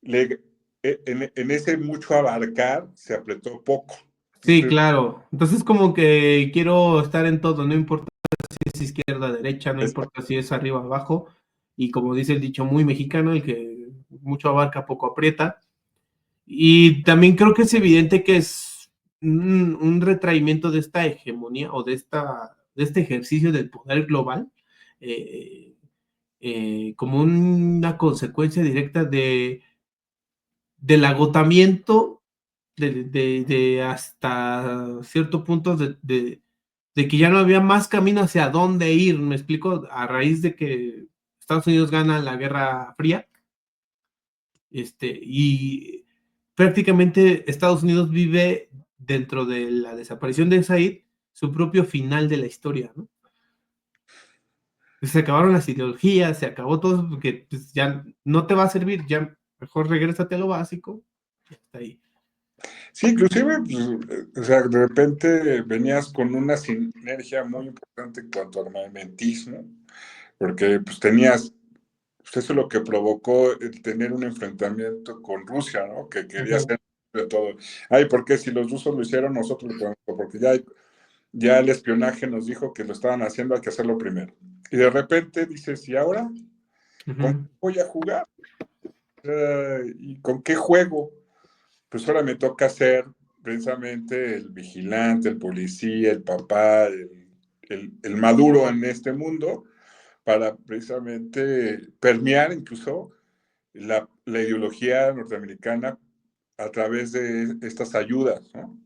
en ese mucho abarcar se apretó poco. Sí, Entonces, claro. Entonces como que quiero estar en todo, no importa si es izquierda, derecha, no importa si es arriba, abajo. Y como dice el dicho muy mexicano, el que mucho abarca, poco aprieta. Y también creo que es evidente que es un retraimiento de esta hegemonía o de este ejercicio del poder global, eh, como una consecuencia directa del agotamiento de hasta cierto punto de que ya no había más camino hacia dónde ir. Me explico, a raíz de que Estados Unidos gana la Guerra Fría, y prácticamente Estados Unidos vive dentro de la desaparición de Said su propio final de la historia, ¿no? se acabaron las ideologías, se acabó todo, porque pues, ya no te va a servir, ya mejor regrésate a lo básico, ya está ahí. Sí, inclusive, pues, o sea, de repente venías con una sinergia muy importante en cuanto a armamentismo, porque pues tenías, pues eso es lo que provocó el tener un enfrentamiento con Rusia, ¿no? Que quería hacer de todo. Ay, ¿por qué si los rusos lo hicieron, nosotros lo podemos? Porque ya el espionaje nos dijo que lo estaban haciendo, hay que hacerlo primero. Y de repente dices, ¿y ahora? ¿Con qué voy a jugar? ¿Y con qué juego? Pues ahora me toca ser precisamente el vigilante, el policía, el papá, el maduro en este mundo, para precisamente permear incluso la ideología norteamericana a través de estas ayudas, ¿no?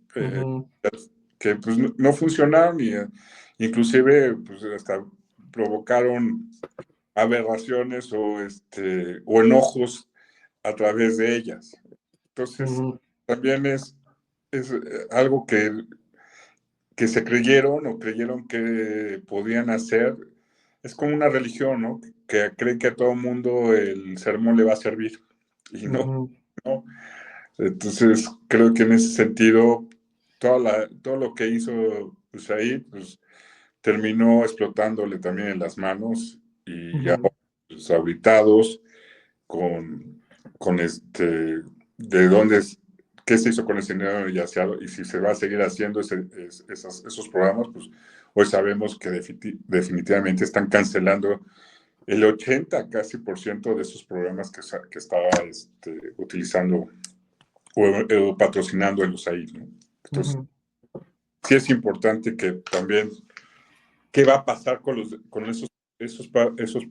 Que pues no funcionaron y inclusive pues hasta provocaron aberraciones o enojos a través de ellas. Entonces, también es algo que se creyeron que podían hacer. Es como una religión, ¿no? Que cree que a todo mundo el sermón le va a servir. Y no, ¿no? Entonces, creo que en ese sentido, todo lo que hizo Usaid, pues terminó explotándole también en las manos y ya pues, ahoritados con de dónde qué se hizo con ese dinero y si se va a seguir haciendo esos programas, pues hoy sabemos que definitivamente están cancelando el 80 casi por ciento de esos programas que estaba utilizando o patrocinando el USAID, ¿no? Entonces, sí es importante que también, ¿qué va a pasar con esos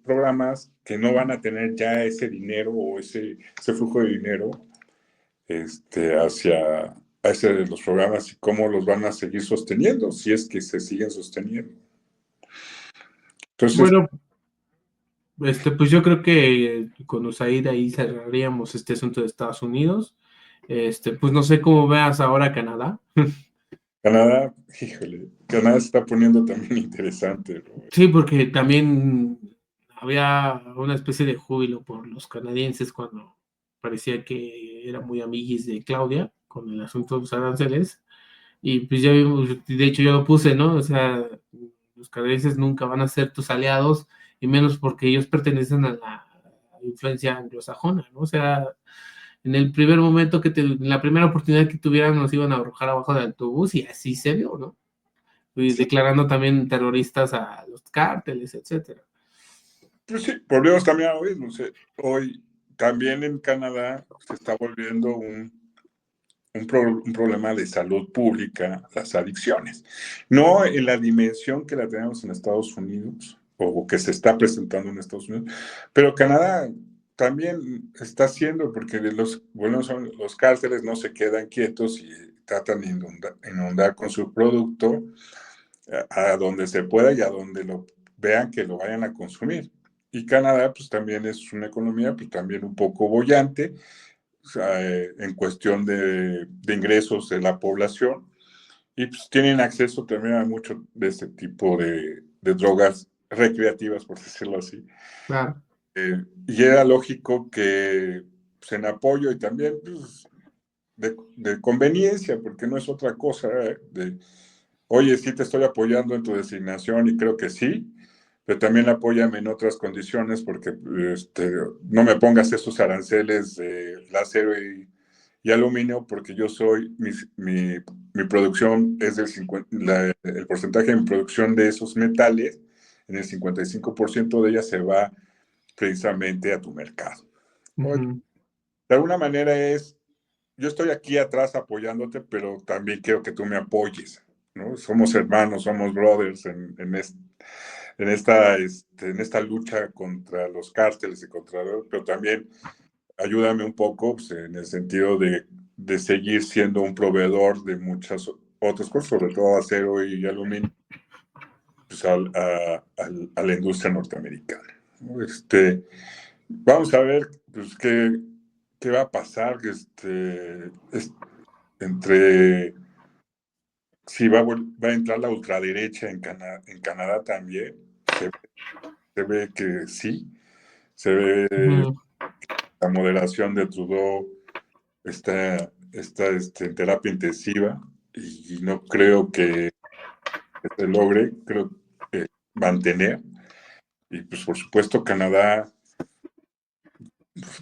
programas que no van a tener ya ese dinero o ese flujo de dinero hacia los programas y cómo los van a seguir sosteniendo, si es que se siguen sosteniendo? Entonces, Bueno, pues yo creo que con USAID ahí cerraríamos este asunto de Estados Unidos. Pues no sé cómo veas ahora Canadá. Canadá, híjole, Canadá se está poniendo también interesante, ¿no? Sí, porque también había una especie de júbilo por los canadienses cuando parecía que era muy amiguis de Claudia con el asunto de los aranceles. Y pues ya vimos, de hecho yo lo puse, ¿no? O sea, los canadienses nunca van a ser tus aliados, y menos porque ellos pertenecen a la influencia anglosajona, ¿no? O sea, en el primer momento en la primera oportunidad que tuvieran nos iban a arrojar abajo del autobús y así se vio, ¿no? Y Sí, declarando también terroristas a los cárteles, etcétera. pues sí, volvemos también a lo mismo. Hoy también en Canadá se está volviendo un problema de salud pública las adicciones. No en la dimensión que la tenemos en Estados Unidos o que se está presentando en Estados Unidos, pero Canadá también está haciendo, porque los cárteles no se quedan quietos y tratan de inundar con su producto a donde se pueda y a donde lo vean que lo vayan a consumir. Y Canadá, pues también es una economía, pues también un poco bollante, o sea, en cuestión de ingresos de la población, y pues tienen acceso también a mucho de este tipo de drogas recreativas, por decirlo así. Claro. Y era lógico que pues, en apoyo y también pues, de conveniencia, porque no es otra cosa, oye, sí te estoy apoyando en tu designación y creo que sí, pero también apóyame en otras condiciones porque no me pongas esos aranceles de acero y aluminio porque yo mi producción es del 50, el porcentaje de mi producción de esos metales, en el 55% de ella se va precisamente a tu mercado. De alguna manera yo estoy aquí atrás apoyándote, pero también quiero que tú me apoyes, ¿no? Somos hermanos, somos brothers en esta lucha contra los cárteles y pero también ayúdame un poco pues, en el sentido de seguir siendo un proveedor de muchas otras cosas, sobre todo acero y aluminio, pues, a la industria norteamericana, ¿no? Vamos a ver pues, qué va a pasar entre si va a entrar la ultraderecha en Canadá también. se ve que sí, se ve la moderación de Trudeau está en terapia intensiva y no creo que se logre, creo que mantener. Y pues por supuesto Canadá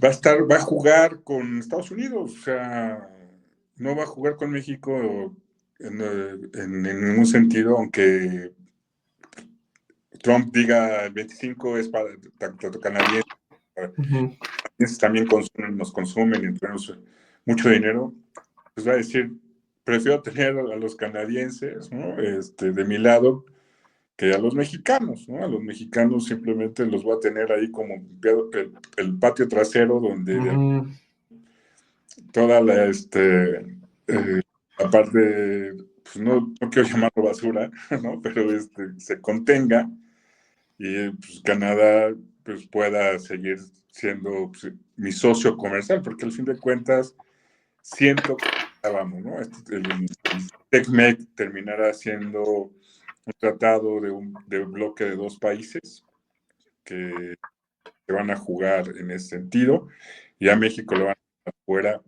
va a jugar con Estados Unidos, o sea, no va a jugar con México en ningún sentido, aunque Trump diga el 25 es para tanto canadienses, también nos consumen y tenemos mucho dinero, pues va a decir, prefiero tener a los canadienses, ¿no? De mi lado que a los mexicanos, ¿no? A los mexicanos simplemente los voy a tener ahí como el patio trasero donde toda la parte, pues no quiero llamarlo basura, ¿no? Pero se contenga y pues Canadá pues pueda seguir siendo pues, mi socio comercial, porque al fin de cuentas siento que vamos, ¿no? El TECMEC terminará siendo un tratado de bloque de dos países que van a jugar en ese sentido, y a México lo van a dejar fuera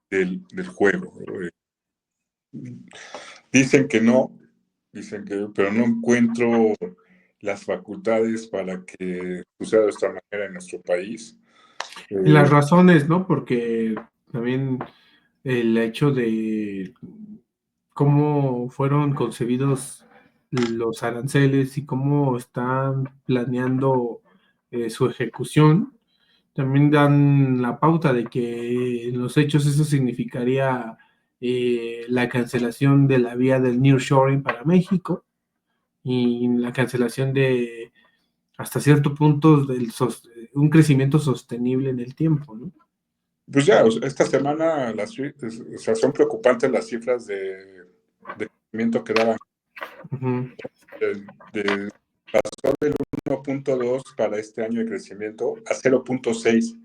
del juego. Dicen que no, pero no encuentro las facultades para que suceda de esta manera en nuestro país. Las razones, ¿no? Porque también el hecho de cómo fueron concebidos los aranceles y cómo están planeando su ejecución, también dan la pauta de que en los hechos eso significaría la cancelación de la vía del nearshoring para México y la cancelación de hasta cierto punto un crecimiento sostenible en el tiempo, ¿no? Pues ya, esta semana o sea, son preocupantes las cifras de crecimiento que daban. Pasó del 1.2 para este año de crecimiento a 0.6.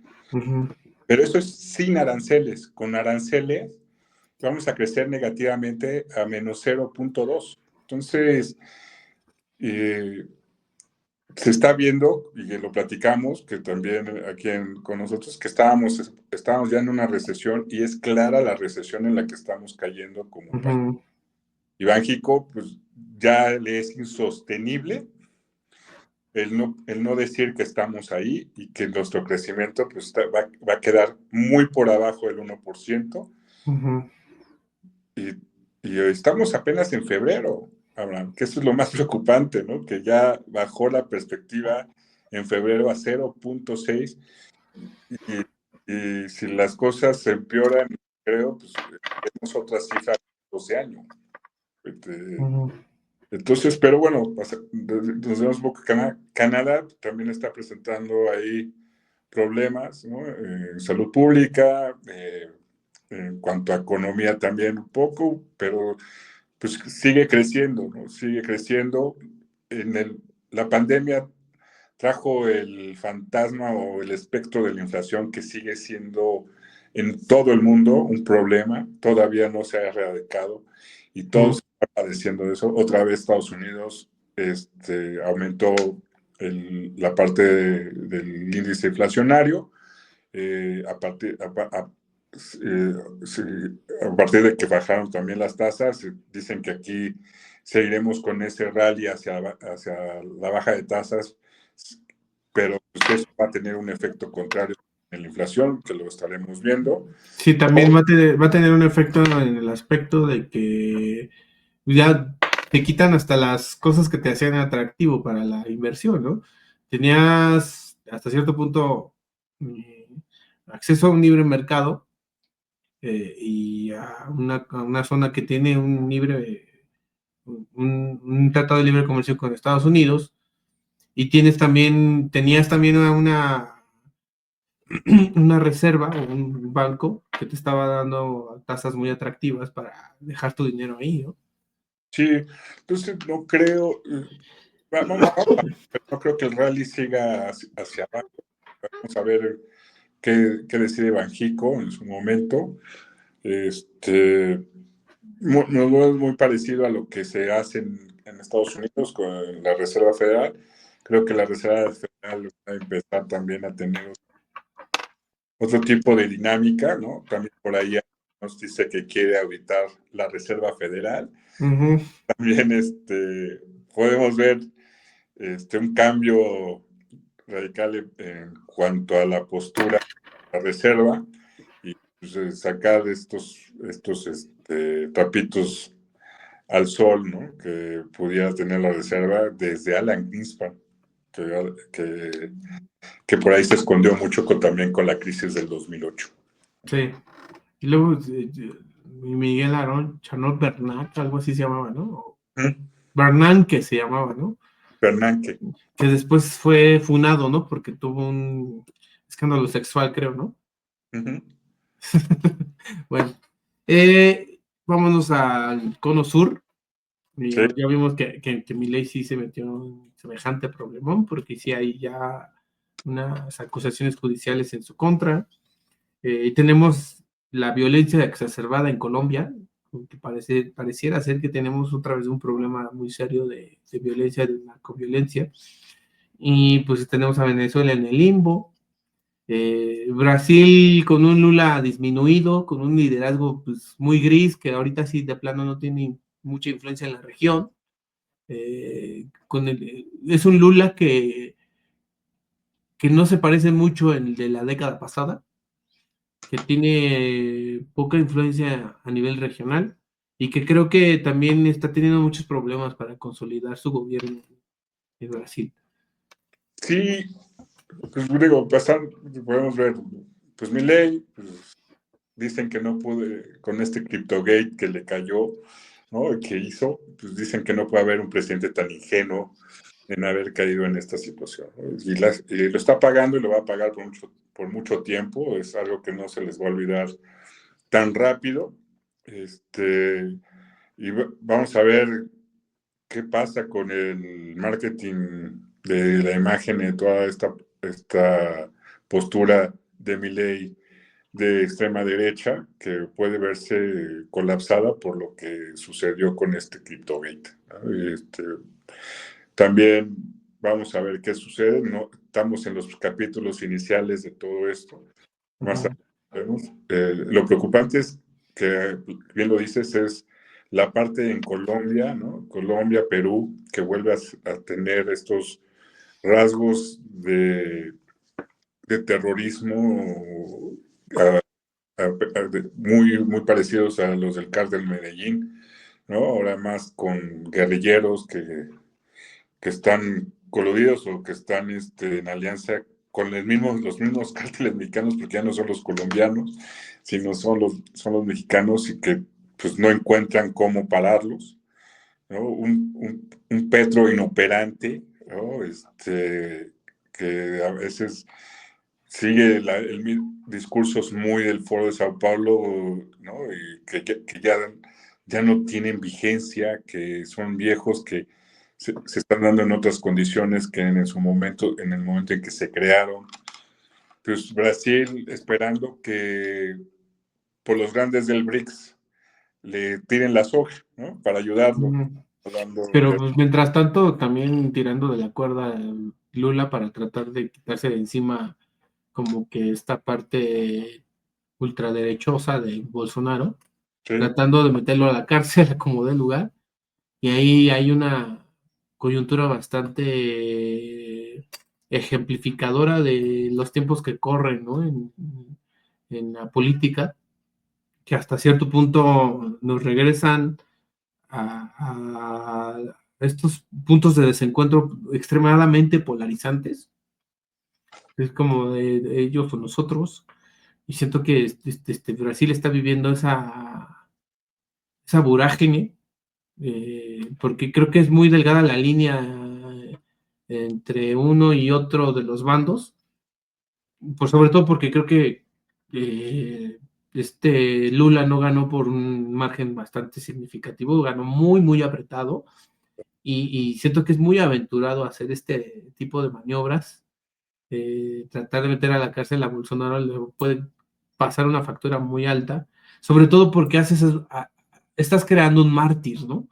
Pero eso es sin aranceles. Con aranceles vamos a crecer negativamente a menos 0.2. Entonces, se está viendo, y lo platicamos, que también aquí con nosotros, que estábamos ya en una recesión, y es clara la recesión en la que estamos cayendo como país. Y Banxico, pues ya le es insostenible el no decir que estamos ahí y que nuestro crecimiento pues, va a quedar muy por abajo del 1%. Y estamos apenas en febrero, Abraham, que eso es lo más preocupante, ¿no? Que ya bajó la perspectiva en febrero a 0.6 y si las cosas se empeoran, creo, pues tenemos otras cifras de 12 años. Entonces, pero bueno, nos vemos un poco. Canadá también está presentando ahí problemas, ¿no? Salud pública, en cuanto a economía también un poco, pero pues sigue creciendo, ¿no? Sigue creciendo. La pandemia trajo el fantasma o el espectro de la inflación que sigue siendo en todo el mundo un problema, todavía no se ha erradicado y todos están padeciendo eso. Otra vez Estados Unidos aumentó la parte del índice inflacionario a partir de que bajaron también las tasas. Dicen que aquí seguiremos con ese rally hacia la baja de tasas, pero pues, eso va a tener un efecto contrario en la inflación, que lo estaremos viendo. Sí, también va a tener un efecto en el aspecto de que ya te quitan hasta las cosas que te hacían atractivo para la inversión, ¿no? Tenías hasta cierto punto acceso a un libre mercado y a una zona que tiene un tratado de libre comercio con Estados Unidos, y tenías también una reserva o un banco que te estaba dando tasas muy atractivas para dejar tu dinero ahí, ¿no? Sí, entonces no creo, no creo que el rally siga hacia abajo. Vamos a ver qué decide Banxico en su momento. No es muy parecido a lo que se hace en Estados Unidos con la Reserva Federal, creo que la Reserva Federal va a empezar también a tener otro tipo de dinámica, ¿no? También por ahí nos dice que quiere auditar la Reserva Federal. Uh-huh. También podemos ver un cambio radical en cuanto a la postura de la Reserva y pues, sacar estos trapitos al sol, ¿no? Que pudiera tener la Reserva desde Alan Greenspan, que por ahí se escondió mucho también con la crisis del 2008. Sí. Y luego Miguel Aarón, Chanot Bernac, algo así se llamaba, ¿no? Bernanke se llamaba, ¿no? Bernanke. Que después fue funado, ¿no? Porque tuvo un escándalo sexual, creo, ¿no? Uh-huh. Bueno, vámonos al cono sur. Sí. Ya vimos que Milei sí se metió en un semejante problemón, porque sí hay ya unas acusaciones judiciales en su contra. Y tenemos la violencia exacerbada en Colombia, que pareciera ser que tenemos otra vez un problema muy serio de violencia, de narcoviolencia. Y pues tenemos a Venezuela en el limbo. Brasil con un Lula disminuido, con un liderazgo pues, muy gris, que ahorita sí de plano no tiene mucha influencia en la región. Es un Lula que no se parece mucho el de la década pasada, que tiene poca influencia a nivel regional y que creo que también está teniendo muchos problemas para consolidar su gobierno en Brasil. Sí, pues digo, podemos ver, pues Milei, pues, dicen que no pude, con este CryptoGate que le cayó, ¿no? Que hizo, pues dicen que no puede haber un presidente tan ingenuo en haber caído en esta situación, ¿no? Y lo está pagando y lo va a pagar por mucho tiempo, es algo que no se les va a olvidar tan rápido. Y vamos a ver qué pasa con el marketing de la imagen de toda esta postura de Milei de extrema derecha, que puede verse colapsada por lo que sucedió con este CryptoGate, ¿no? También vamos a ver qué sucede. No, estamos en los capítulos iniciales de todo esto. Más vemos. Lo preocupante es que, bien lo dices, es la parte en Colombia, ¿no? Colombia, Perú, que vuelve a tener estos rasgos de terrorismo muy parecidos a los del Cártel Medellín, ¿no? Ahora más con guerrilleros que están coludidos o que están en alianza con los mismos cárteles mexicanos, porque ya no son los colombianos, sino son los mexicanos y que pues no encuentran cómo pararlos, ¿no? Un Petro inoperante, ¿no? Que a veces sigue discursos muy del Foro de Sao Paulo, ¿no? Y que ya no tienen vigencia, que son viejos, que se están dando en otras condiciones que en el momento en que se crearon. Pues Brasil esperando que por los grandes del BRICS le tiren la soga, ¿no? Para ayudarlo. Pero pues mientras tanto también tirando de la cuerda Lula para tratar de quitarse de encima como que esta parte ultraderechosa de Bolsonaro, sí, tratando de meterlo a la cárcel como de lugar, y ahí hay una coyuntura bastante ejemplificadora de los tiempos que corren, ¿no? En la política, que hasta cierto punto nos regresan a estos puntos de desencuentro extremadamente polarizantes. Es como de ellos o nosotros. Y siento que Brasil está viviendo esa vorágine, porque creo que es muy delgada la línea entre uno y otro de los bandos, pues sobre todo porque creo que Lula no ganó por un margen bastante significativo, ganó muy, muy apretado, y siento que es muy aventurado hacer este tipo de maniobras. Tratar de meter a la cárcel a Bolsonaro le puede pasar una factura muy alta, sobre todo porque estás creando un mártir, ¿no?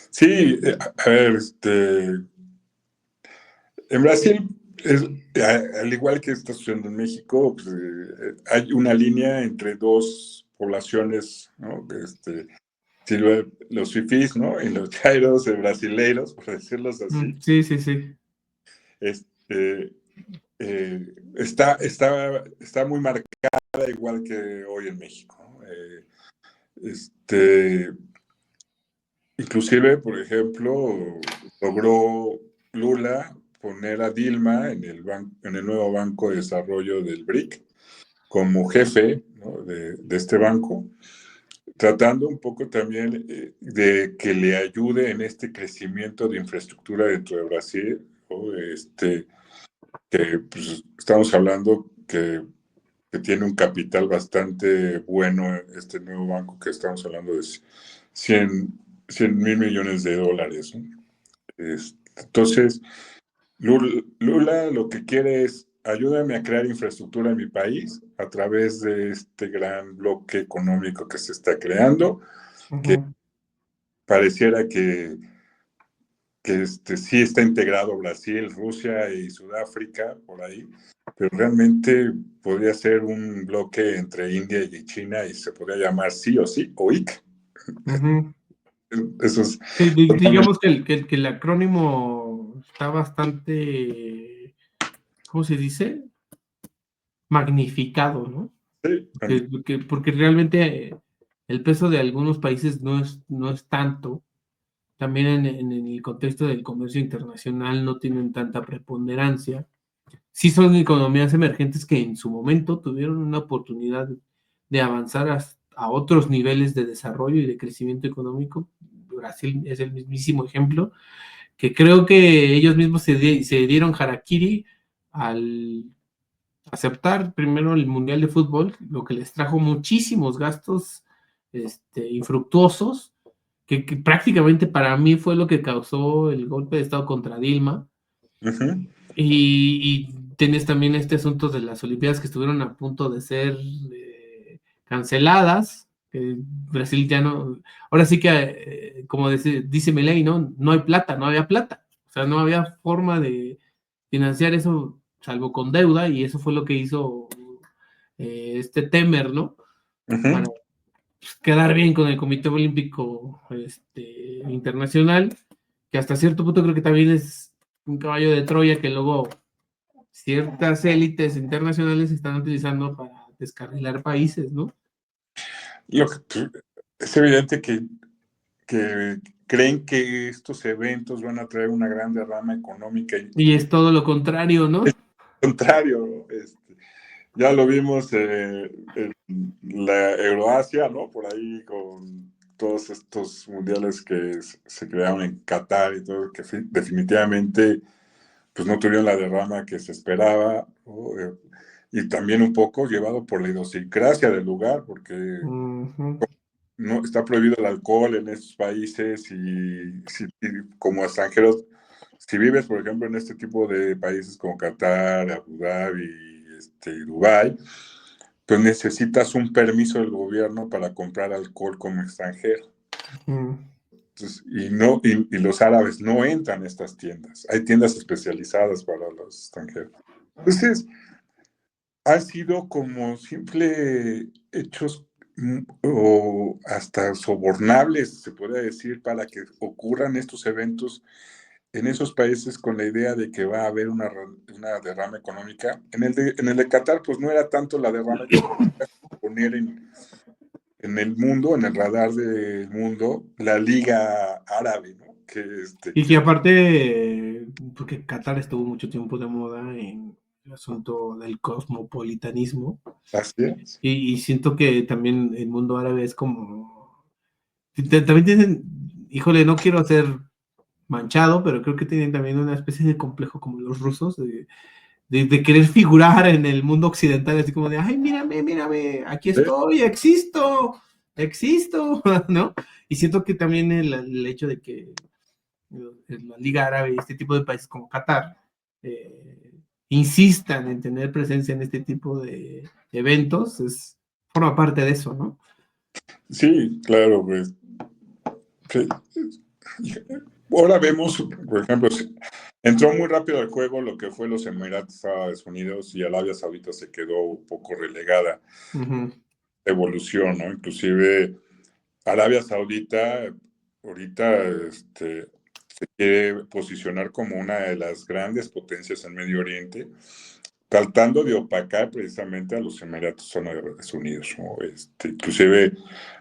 Sí, a ver, En Brasil, al igual que está sucediendo en México, pues, hay una línea entre dos poblaciones, ¿no? Los fifís, ¿no? Y los chairos brasileiros, por decirlos así. Sí, sí, sí. Este, está muy marcada igual que hoy en México, ¿no? Inclusive, por ejemplo, logró Lula poner a Dilma en el nuevo Banco de Desarrollo del BRIC como jefe, ¿no? de este banco, tratando un poco también de que le ayude en este crecimiento de infraestructura dentro de Brasil, ¿no? Que pues, estamos hablando que tiene un capital bastante bueno este nuevo banco, que estamos hablando de 100 mil millones de dólares, ¿no? Entonces, Lula lo que quiere es ayúdame a crear infraestructura en mi país a través de este gran bloque económico que se está creando, que pareciera que sí está integrado Brasil, Rusia y Sudáfrica por ahí, pero realmente podría ser un bloque entre India y China y se podría llamar sí o sí o IC. Eso es Sí, digamos que el acrónimo está bastante, ¿cómo se dice? Magnificado, ¿no? sí, Porque realmente el peso de algunos países no es tanto. También en el contexto del comercio internacional no tienen tanta preponderancia. Sí son economías emergentes que en su momento tuvieron una oportunidad de avanzar a otros niveles de desarrollo y de crecimiento económico. Brasil es el mismísimo ejemplo, que creo que ellos mismos se dieron harakiri al aceptar primero el Mundial de Fútbol, lo que les trajo muchísimos gastos infructuosos, que prácticamente para mí fue lo que causó el golpe de Estado contra Dilma. uh-huh. Y tienes también este asunto de las Olimpiadas que estuvieron a punto de ser canceladas. Brasil ya no. Ahora sí que, como dice Milei, ¿no? No hay plata, no había plata. O sea, no había forma de financiar eso, salvo con deuda, y eso fue lo que hizo Temer, ¿no? Uh-huh. Para quedar bien con el Comité Olímpico Internacional, que hasta cierto punto creo que también es un caballo de Troya que luego ciertas élites internacionales están utilizando para descarrilar países, ¿no? Es evidente que creen que estos eventos van a traer una gran derrama económica. Y es todo lo contrario, ¿no? Es lo contrario, ya lo vimos en la Euroasia, ¿no? Por ahí con todos estos mundiales que se crearon en Qatar y todo, que definitivamente pues no tuvieron la derrama que se esperaba, ¿no? Y también un poco llevado por la idiosincrasia del lugar, porque no está prohibido el alcohol en estos países y como extranjeros, si vives, por ejemplo, en este tipo de países como Qatar, Abu Dhabi, Dubái, pues necesitas un permiso del gobierno para comprar alcohol como extranjero. Entonces, y los árabes no entran a estas tiendas. Hay tiendas especializadas para los extranjeros. Entonces, han sido como simple hechos o hasta sobornables, se podría decir, para que ocurran estos eventos en esos países con la idea de que va a haber una derrama económica. En el de Qatar, pues no era tanto la derrama económica, poner en el mundo, en el radar del mundo, la Liga Árabe, ¿no? Y que aparte, porque Qatar estuvo mucho tiempo de moda en el asunto del cosmopolitanismo, Así es. y siento que también el mundo árabe es como, también tienen, híjole, no quiero ser manchado, pero creo que tienen también una especie de complejo como los rusos, de querer figurar en el mundo occidental, así como de, ay, mírame, mírame, aquí estoy, existo, ¿no? Y siento que también el hecho de que la Liga Árabe y este tipo de países como Qatar insistan en tener presencia en este tipo de eventos, forma parte de eso, ¿no? Sí, claro, pues. Ahora vemos, por ejemplo, Entró muy rápido al juego lo que fue los Emiratos Árabes Unidos y Arabia Saudita se quedó un poco relegada. Ujú. Evolución, ¿no? Inclusive Arabia Saudita ahorita se quiere posicionar como una de las grandes potencias en Medio Oriente, tratando de opacar precisamente a los Emiratos Árabes Unidos, ¿no? Inclusive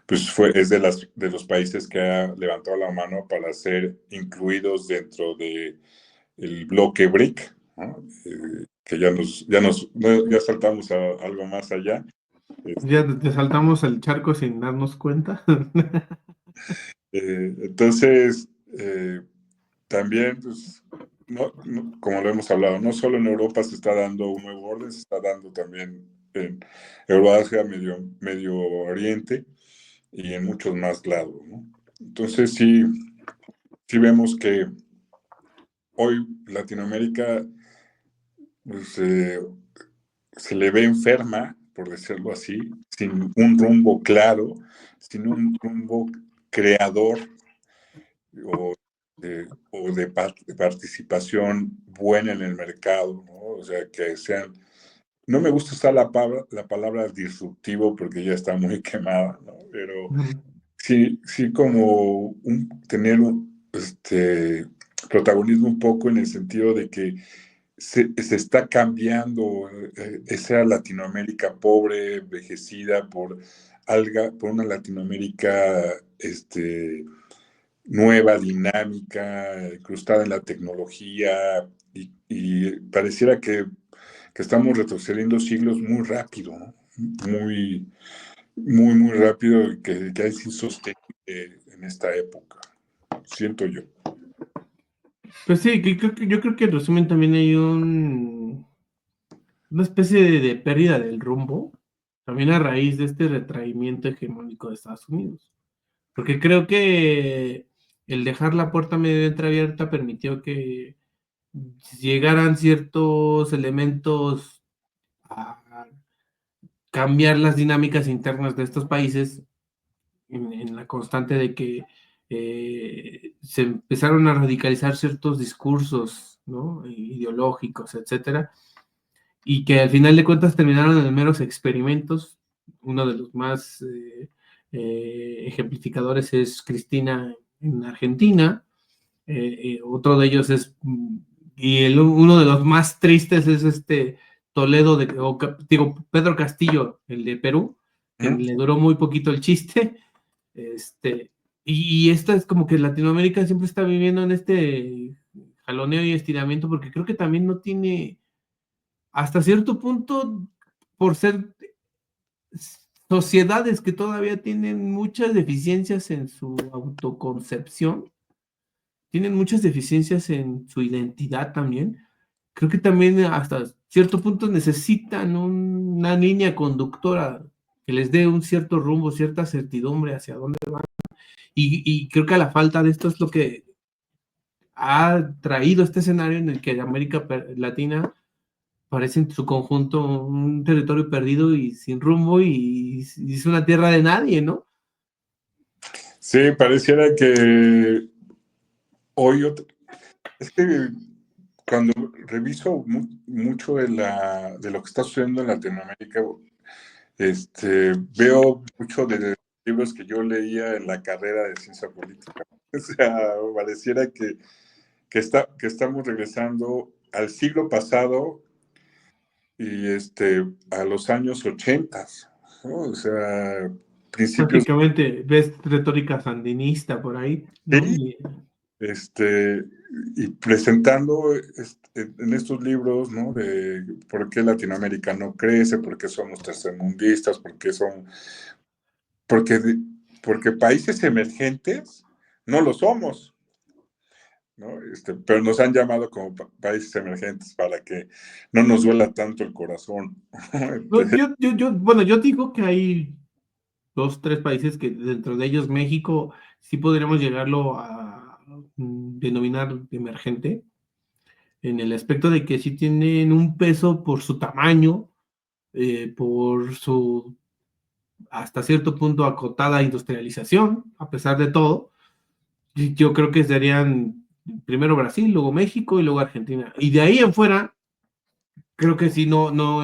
pues es de los países que ha levantado la mano para ser incluidos dentro de el bloque BRIC, ¿no? Que ya saltamos a algo más allá. Ya te saltamos el charco sin darnos cuenta. Entonces, también, pues, como lo hemos hablado, no solo en Europa se está dando un nuevo orden, se está dando también en Euroasia, Medio Oriente y en muchos más lados, ¿no? Entonces, sí vemos que hoy Latinoamérica pues, se le ve enferma, por decirlo así, sin un rumbo claro, sin un rumbo creador o de participación buena en el mercado, ¿no? O sea, que sean, no me gusta usar la palabra disruptivo porque ya está muy quemada, ¿no? Pero Ujú. sí como tener protagonismo un poco en el sentido de que se está cambiando esa Latinoamérica pobre, envejecida por una Latinoamérica nueva, dinámica, incrustada en la tecnología, y pareciera que estamos retrocediendo siglos muy rápido, ¿no? Muy, muy rápido, y que es insostenible en esta época, siento yo. Pues sí, yo creo que en resumen también hay una especie de pérdida del rumbo, también a raíz de este retraimiento hegemónico de Estados Unidos. Porque creo que el dejar la puerta medio entreabierta permitió que llegaran ciertos elementos a cambiar las dinámicas internas de estos países en la constante de que se empezaron a radicalizar ciertos discursos, ¿no? Ideológicos, etcétera, y que al final de cuentas terminaron en meros experimentos. Uno de los más ejemplificadores es Cristina en Argentina. Otro de ellos es, uno de los más tristes es Toledo, digo, Pedro Castillo, el de Perú, que ¿Mm? le duró muy poquito el chiste. Este, y esto es como que Latinoamérica siempre está viviendo en este jaloneo y estiramiento, porque creo que también no tiene, hasta cierto punto, por ser sociedades que todavía tienen muchas deficiencias en su autoconcepción, tienen muchas deficiencias en su identidad también. Creo que también hasta cierto punto necesitan una línea conductora que les dé un cierto rumbo, cierta certidumbre hacia dónde van. Y creo que a la falta de esto es lo que ha traído este escenario en el que América Latina parece en su conjunto un territorio perdido y sin rumbo y es una tierra de nadie, ¿no? Sí, pareciera que hoy, es que cuando reviso mucho de lo que está sucediendo en Latinoamérica, veo mucho de libros que yo leía en la carrera de ciencia política. O sea, pareciera que estamos regresando al siglo pasado y a los años 80, ¿no? O sea, principios. Prácticamente ves retórica sandinista por ahí, ¿no? Sí, este, y presentando en estos libros, ¿no? De por qué Latinoamérica no crece, por qué somos tercermundistas, porque, porque países emergentes no lo somos, ¿no? Pero nos han llamado como países emergentes para que no nos duela tanto el corazón. No, bueno, yo digo que hay dos, tres países que dentro de ellos México sí podríamos llegarlo a denominar emergente, en el aspecto de que sí tienen un peso por su tamaño, por su hasta cierto punto acotada industrialización, a pesar de todo. Yo creo que serían primero Brasil, luego México y luego Argentina. Y de ahí en fuera, creo que sí, no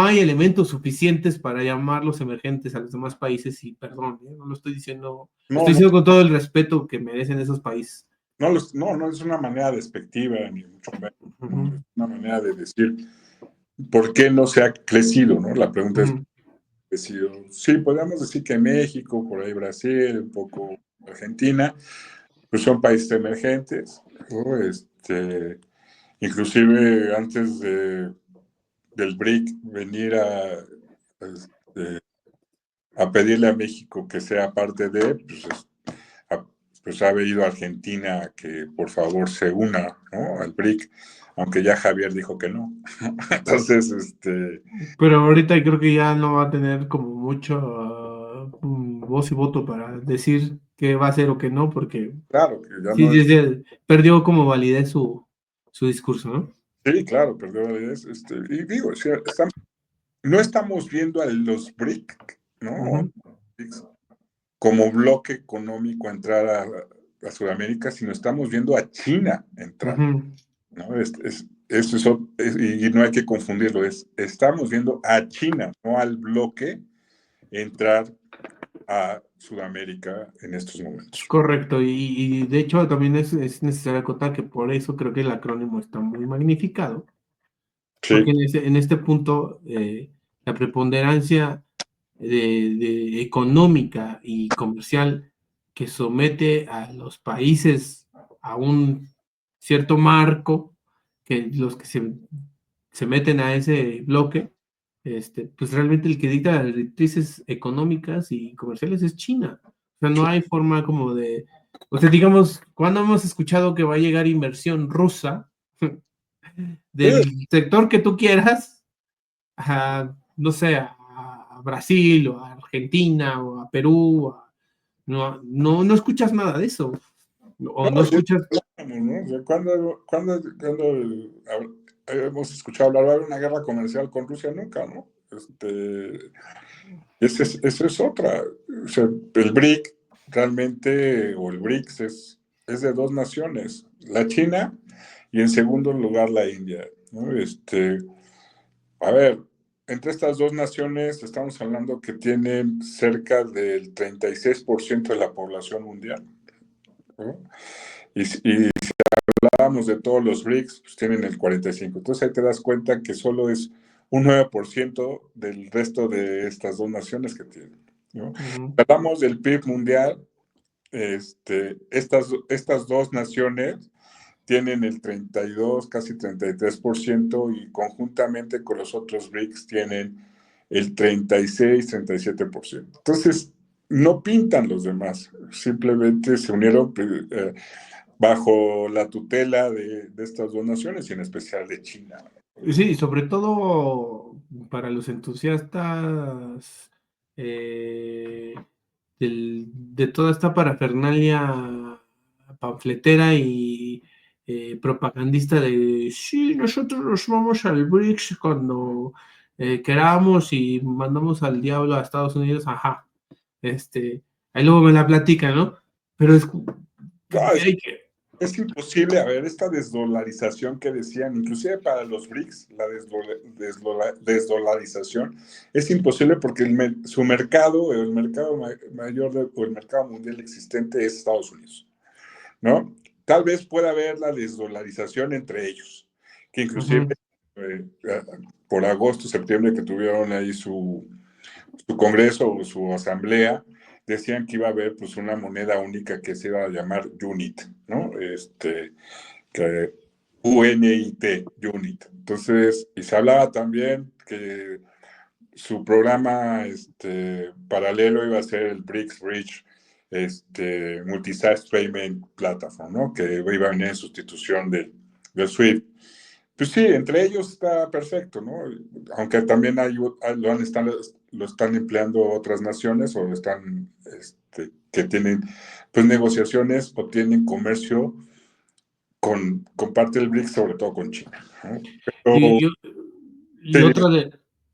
hay elementos suficientes para llamarlos emergentes a los demás países y perdón, no lo estoy diciendo, lo No, estoy no, diciendo con todo el respeto que merecen esos países. no es una manera despectiva, ni mucho menos. Ujú, Es una manera de decir por qué no se ha crecido, ¿no? La pregunta es, ujú, crecido. Sí, podríamos decir que México, por ahí Brasil, un poco Argentina, pues son países emergentes, ¿no? Inclusive antes del BRIC venir este, a pedirle a México que sea parte de, ha, pues ha venido a Argentina que por favor se una, ¿no? Al BRIC, aunque ya Javier dijo que no. Entonces, pero ahorita creo que ya no va a tener como mucho voz y voto para decir qué va a hacer o qué no, porque claro, que ya sí, no es. perdió como validez su discurso, ¿no? Sí, claro, perdió validez. Y digo, sí, no estamos viendo a los BRIC, ¿no? Ujú, Como bloque económico entrar a Sudamérica, sino estamos viendo a China entrar, ujú. ¿no? Y no hay que confundirlo, estamos viendo a China, no al bloque, entrar a Sudamérica en estos momentos. Correcto, y de hecho también es necesario acotar que por eso creo que el acrónimo está muy magnificado, porque Sí, en este punto la preponderancia económica y comercial que somete a los países a un cierto marco, que los que se meten a ese bloque, pues realmente el que dicta las directrices económicas y comerciales es China. O sea, no hay forma como de, o sea, digamos, cuando hemos escuchado que va a llegar inversión rusa sí, del sector que tú quieras, no sé, a Brasil o a Argentina o a Perú, no escuchas nada de eso, o no no, escuchas. ¿no? O sea, hemos escuchado hablar de una guerra comercial con Rusia? Nunca, ¿no? Esa es otra. O sea, el BRIC realmente, o el BRICS, es de dos naciones, la China y en segundo lugar la India, ¿no? A ver, entre estas dos naciones estamos hablando que tienen cerca del 36% de la población mundial, ¿no? Y hablamos de todos los BRICS, pues tienen el 45%. Entonces ahí te das cuenta que solo es un 9% del resto de estas dos naciones que tienen, ¿no? Ujú, Hablamos del PIB mundial, estas dos naciones tienen el 32, casi 33%, y conjuntamente con los otros BRICS tienen el 36, 37%. Entonces, no pintan los demás, simplemente se unieron bajo la tutela de estas dos naciones y en especial de China. sí, sobre todo para los entusiastas de toda esta parafernalia panfletera y propagandista de sí, nosotros nos vamos al BRICS cuando queramos y mandamos al diablo a Estados Unidos, ajá, este, ahí luego me la platica, ¿no? Pero No, hay que, es imposible, a ver, esta desdolarización que decían, inclusive para los BRICS, la desdolarización, es imposible porque su mercado, el mercado mayor o el mercado mundial existente es Estados Unidos, ¿no? Tal vez pueda haber la desdolarización entre ellos, que inclusive ujú. eh, por agosto, septiembre que tuvieron ahí su congreso o su asamblea, decían que iba a haber pues una moneda única que se iba a llamar UNIT, ¿no? Que UNIT, UNIT. Entonces, y se hablaba también que su programa paralelo iba a ser el BRICS Bridge, Multi-Site Payment Platform, ¿no? Que iba a venir en sustitución del SWIFT. Pues sí, entre ellos está perfecto, ¿no? Aunque también lo están empleando otras naciones o que tienen pues negociaciones o tienen comercio con parte del BRICS, sobre todo con China, ¿no? Pero Y, y, y sí,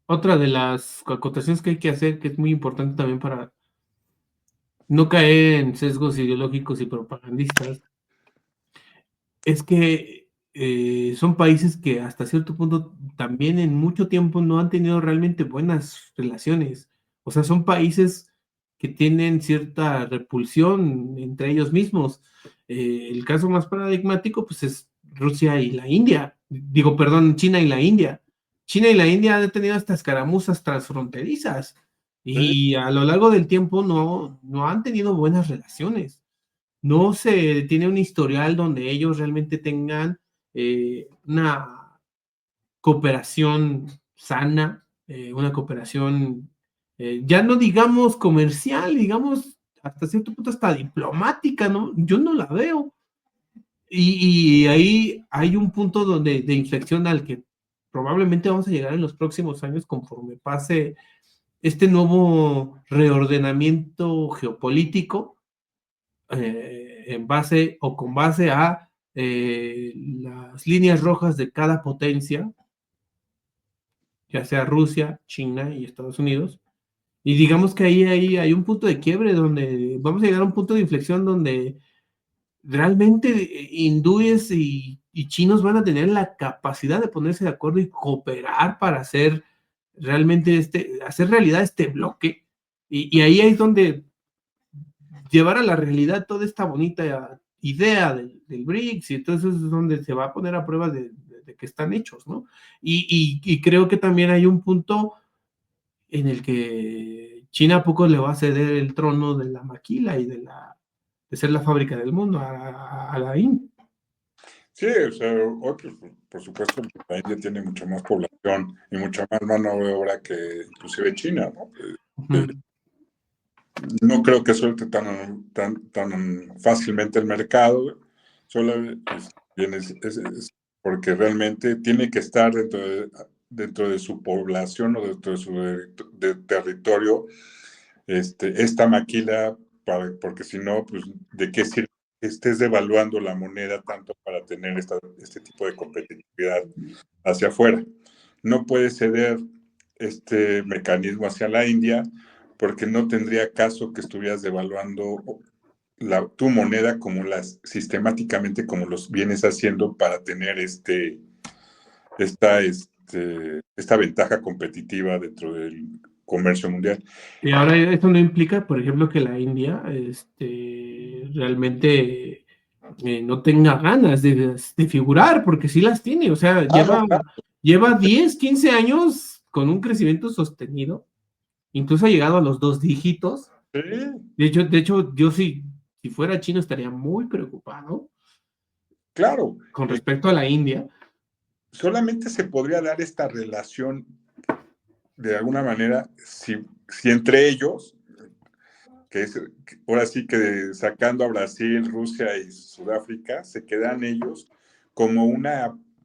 otra de las acotaciones que hay que hacer, que es muy importante también para no caer en sesgos ideológicos y propagandistas, Es que son países que hasta cierto punto también en mucho tiempo no han tenido realmente buenas relaciones. O sea, son países que tienen cierta repulsión entre ellos mismos. El caso más paradigmático, pues, es Rusia y la India. Digo, perdón, China y la India. China y la India han tenido estas escaramuzas transfronterizas Sí, y a lo largo del tiempo no han tenido buenas relaciones. No se tiene un historial donde ellos realmente tengan una cooperación sana, una cooperación, ya no digamos comercial, digamos hasta cierto punto hasta diplomática, ¿no? Yo no la veo. Y ahí hay un punto donde, de inflexión al que probablemente vamos a llegar en los próximos años conforme pase este nuevo reordenamiento geopolítico en base o con base a las líneas rojas de cada potencia, ya sea Rusia, China y Estados Unidos. Y digamos que ahí hay un punto de quiebre donde vamos a llegar a un punto de inflexión donde realmente hindúes y chinos van a tener la capacidad de ponerse de acuerdo y cooperar para hacer realmente hacer realidad este bloque. Y ahí es donde llevar a la realidad toda esta bonita idea del BRICS, y entonces es donde se va a poner a prueba de que están hechos, ¿no? Y creo que también hay un punto en el que China a poco le va a ceder el trono de la maquila y de ser la fábrica del mundo a la India. sí, o sea, otros, por supuesto, la India tiene mucha más población y mucha más mano de obra que inclusive China, ¿no? No creo que suelte tan fácilmente el mercado, solo es porque realmente tiene que estar dentro de su población o dentro de su territorio esta maquila, porque si no, pues, ¿de qué sirve que estés devaluando la moneda tanto para tener este tipo de competitividad hacia afuera? No puedes ceder este mecanismo hacia la India porque no tendría caso que estuvieras devaluando tu moneda sistemáticamente como los vienes haciendo para tener esta ventaja competitiva dentro del comercio mundial. Y ahora esto no implica, por ejemplo, que la India realmente no tenga ganas de figurar, porque sí las tiene, o sea, Ah, no, claro. lleva 10, 15 años con un crecimiento sostenido, incluso ha llegado a los 2 dígitos. Sí, De hecho, yo si fuera chino estaría muy preocupado claro. con respecto a la India. Solamente se podría dar esta relación de alguna manera si entre ellos, ahora sí que sacando a Brasil, Rusia y Sudáfrica, se quedan ellos como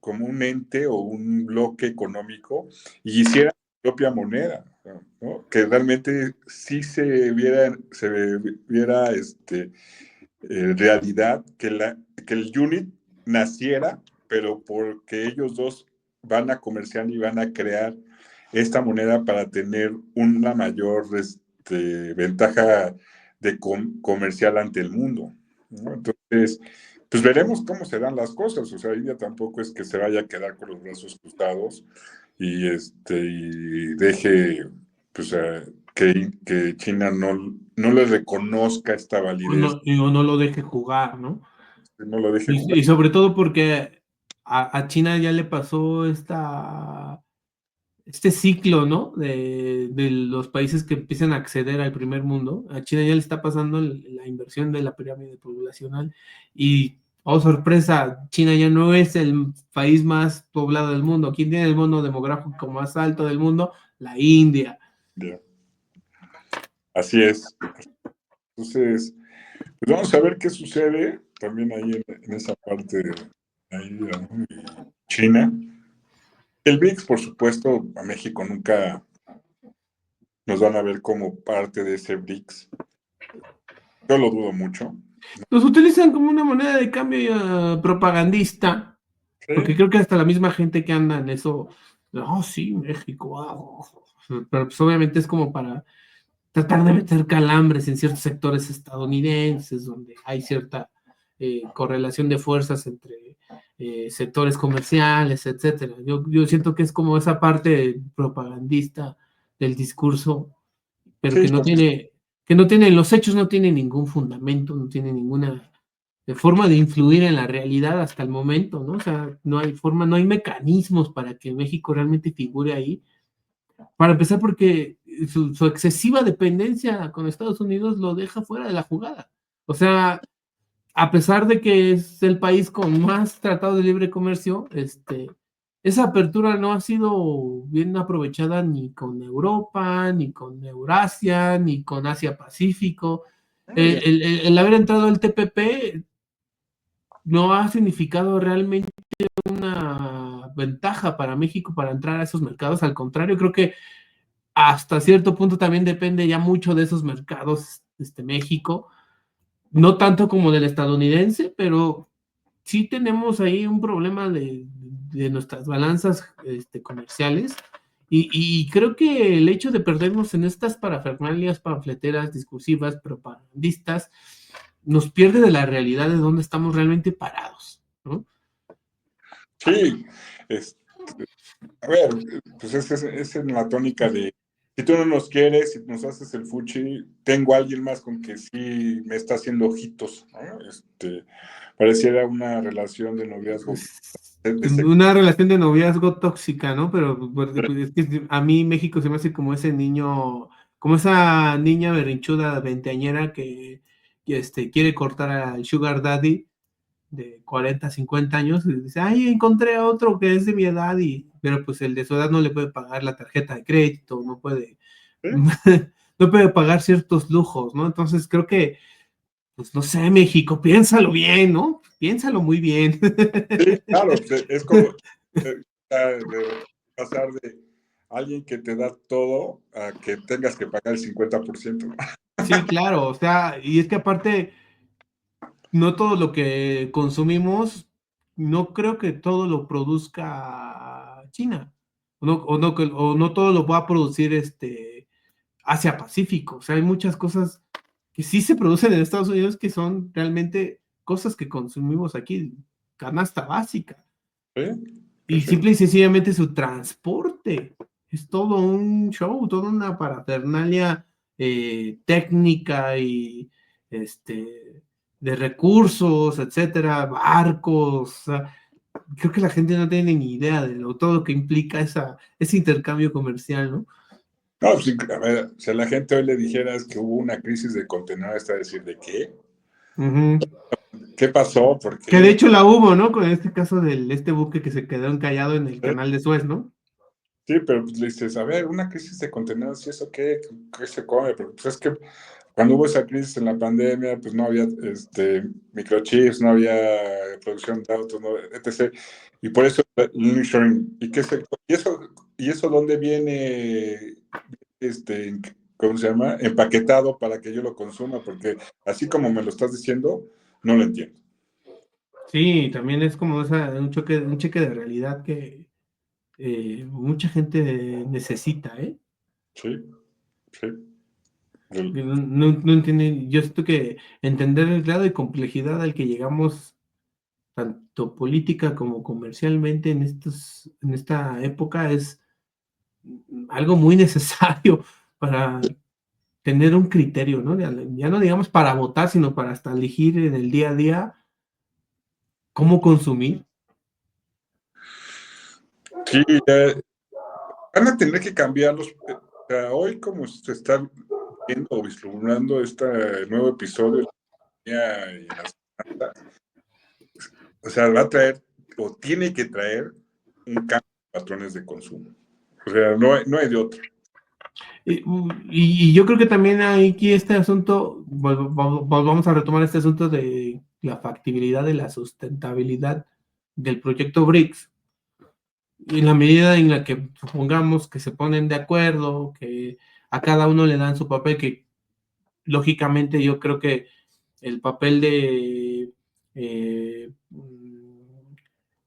como un ente o un bloque económico y hicieran su propia moneda, ¿no? Que realmente sí se viera realidad que el unit naciera, pero porque ellos dos van a comerciar y van a crear esta moneda para tener una mayor ventaja comercial ante el mundo, ¿no? Entonces, pues veremos cómo se dan las cosas. O sea, India tampoco es que se vaya a quedar con los brazos cruzados y deje pues, que China no le reconozca esta validez, O no lo deje jugar, ¿no? no lo deje jugar. Y sobre todo porque a China ya le pasó este ciclo, ¿no? De los países que empiezan a acceder al primer mundo. A China ya le está pasando la inversión de la pirámide poblacional y, oh sorpresa, China ya no es el país más poblado del mundo. ¿Quién tiene el mono demográfico más alto del mundo? La India. Ya. Así es. Entonces, pues vamos a ver qué sucede también ahí en esa parte de ahí, ¿no? China. El BRICS, por supuesto, a México nunca nos van a ver como parte de ese BRICS. Yo lo dudo mucho. Los utilizan como una moneda de cambio propagandista, porque Sí, creo que hasta la misma gente que anda en eso, no, sí, México, wow. Pero pues obviamente es como para tratar de meter calambres en ciertos sectores estadounidenses donde hay cierta correlación de fuerzas entre sectores comerciales, etcétera. Yo siento que es como esa parte propagandista del discurso, pero Sí, que no tiene, los hechos no tienen ningún fundamento, no tiene ninguna forma de influir en la realidad hasta el momento, ¿no? O sea, no hay forma, no hay mecanismos para que México realmente figure ahí. Para empezar, porque su excesiva dependencia con Estados Unidos lo deja fuera de la jugada. O sea, a pesar de que es el país con más tratados de libre comercio, esa apertura no ha sido bien aprovechada ni con Europa, ni con Eurasia, ni con Asia-Pacífico. El haber entrado al TPP no ha significado realmente una ventaja para México para entrar a esos mercados. Al contrario, creo que hasta cierto punto también depende ya mucho de esos mercados, México, no tanto como del estadounidense, pero sí tenemos ahí un problema de nuestras balanzas comerciales y creo que el hecho de perdernos en estas parafernalias panfleteras, discursivas, propagandistas, nos pierde de la realidad de dónde estamos realmente parados, ¿no? sí. A ver, pues es en la tónica de, si tú no nos quieres, si nos haces el fuchi, tengo a alguien más con que sí me está haciendo ojitos, ¿no? Pareciera una relación de noviazgo. Una relación de noviazgo tóxica, ¿no? Pero pues, es que a mí México se me hace como ese niño, como esa niña berrinchuda veinteañera que quiere cortar al Sugar Daddy de 40, 50 años y dice, ay, encontré a otro que es de mi edad, pero pues el de su edad no le puede pagar la tarjeta de crédito, no puede, ¿Sí? no puede pagar ciertos lujos, ¿no? Entonces creo que, pues no sé, México, piénsalo bien, ¿no? Piénsalo muy bien. Sí, claro, pues, es como de pasar de alguien que te da todo a que tengas que pagar el 50%, ¿no? Sí, claro, o sea, y es que aparte, no todo lo que consumimos, no creo que todo lo produzca China, o no todo lo va a producir Asia Pacífico, o sea, hay muchas cosas que sí se producen en Estados Unidos que son realmente cosas que consumimos aquí, canasta básica, Sí, sí, y sí. simple y sencillamente su transporte es todo un show, toda una parafernalia técnica y de recursos, etcétera, barcos. O sea, creo que la gente no tiene ni idea de todo lo que implica ese intercambio comercial, ¿no? No, pues, a ver, si a la gente hoy le dijeras que hubo una crisis de contenedores, está a decir, ¿de qué? Ujú. ¿Qué pasó? ¿Por Que de qué? hecho la hubo, ¿no? Con este caso este buque que se quedó encallado en el ¿Eh? canal de Suez, ¿no? Sí, pero pues le dices, a ver, una crisis de contenedores, ¿y eso qué? ¿Qué se come? Pero pues es que cuando hubo esa crisis en la pandemia, pues no había microchips, no había producción de autos, no, etc. Y por eso el nearshoring. ¿Y eso dónde viene, este, ¿cómo se llama? Empaquetado para que yo lo consuma? Porque así como me lo estás diciendo, no lo entiendo. Sí, también es como un cheque de realidad que mucha gente necesita, ¿eh? Sí, sí. Que no entienden, yo siento que entender el grado de complejidad al que llegamos, tanto política como comercialmente en esta época, es algo muy necesario para tener un criterio, ¿no? Ya no digamos para votar, sino para hasta elegir en el día a día cómo consumir. Sí, van a tener que cambiarlos. O sea, hoy como se está viendo o vislumbrando este nuevo episodio, y en la semana, o sea, va a traer o tiene que traer un cambio de patrones de consumo. O sea, no hay de otro. Y yo creo que también aquí este asunto, vamos a retomar este asunto de la factibilidad de la sustentabilidad del proyecto BRICS, y en la medida en la que supongamos que se ponen de acuerdo, que a cada uno le dan su papel, que lógicamente yo creo que el papel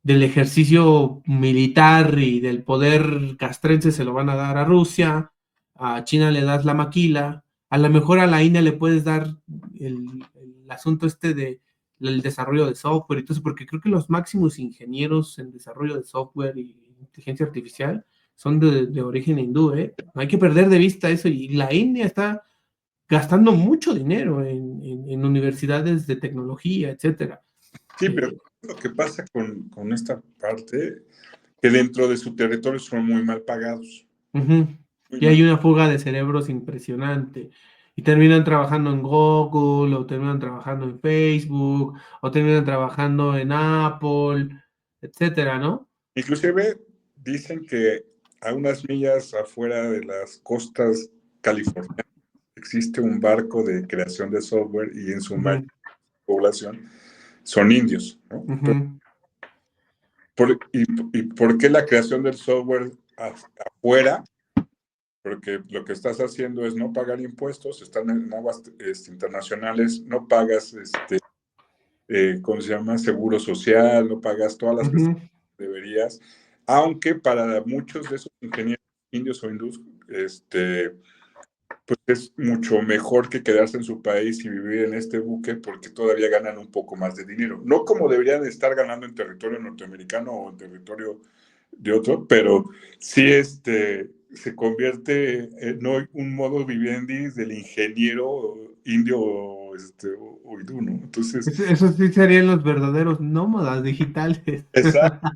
del ejercicio militar y del poder castrense se lo van a dar a Rusia, a China le das la maquila, a lo mejor a la India le puedes dar el asunto el desarrollo de software y todo eso, porque creo que los máximos ingenieros en desarrollo de software y inteligencia artificial son de origen hindú, ¿eh? No hay que perder de vista eso, y la India está gastando mucho dinero en universidades de tecnología, etcétera. Sí, pero lo que pasa con esta parte, que dentro de su territorio son muy mal pagados. Uh-huh. Muy Y hay mal. una fuga de cerebros impresionante. Y terminan trabajando en Google, o terminan trabajando en Facebook, o terminan trabajando en Apple, etcétera, ¿no? Inclusive dicen que a unas millas afuera de las costas californianas existe un barco de creación de software y en su Uh-huh. población son indios, ¿no? Uh-huh. ¿Y por qué la creación del software afuera? Porque lo que estás haciendo es no pagar impuestos, están en aguas internacionales, no pagas, ¿cómo se llama? Seguro social, no pagas todas las Uh-huh. prestaciones que deberías, aunque para muchos de esos ingenieros indios o hindús, pues es mucho mejor que quedarse en su país y vivir en este buque porque todavía ganan un poco más de dinero. No como deberían estar ganando en territorio norteamericano o en territorio de otro, pero sí se convierte en hoy un modo vivendi del ingeniero indio o hindú, ¿no? Entonces, Eso sí serían los verdaderos nómadas digitales. exacto,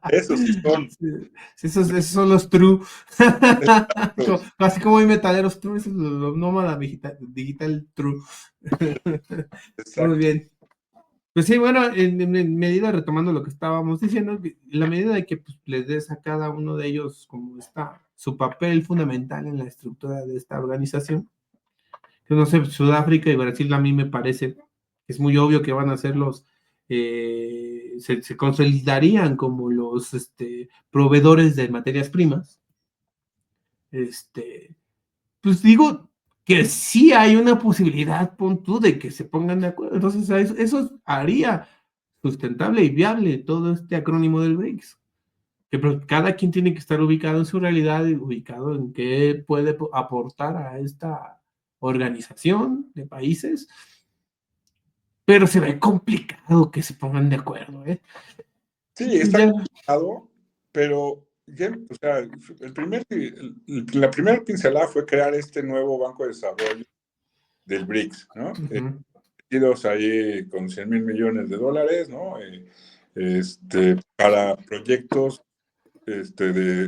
esos sí son. Sí, esos son los true. Exactos, Así como hay metaleros true, esos son los nómadas digital true. Muy exacto. bien. Pues sí, bueno, en medida, retomando lo que estábamos diciendo, en la medida de que pues, les des a cada uno de ellos como está su papel fundamental en la estructura de esta organización, que no sé, Sudáfrica y Brasil a mí me parece que es muy obvio que van a ser se consolidarían como los proveedores de materias primas. Este, pues digo que sí hay una posibilidad, pon tú, de que se pongan de acuerdo. Entonces, eso haría sustentable y viable todo este acrónimo del BRICS. Que cada quien tiene que estar ubicado en su realidad y ubicado en qué puede aportar a esta organización de países, pero se ve complicado que se pongan de acuerdo, ¿eh? Sí, está Ya. complicado, pero ya, o sea, la primera pincelada fue crear este nuevo banco de desarrollo del BRICS, ¿no? Uh-huh. Metidos ahí con 100 mil millones de dólares, ¿no? Para proyectos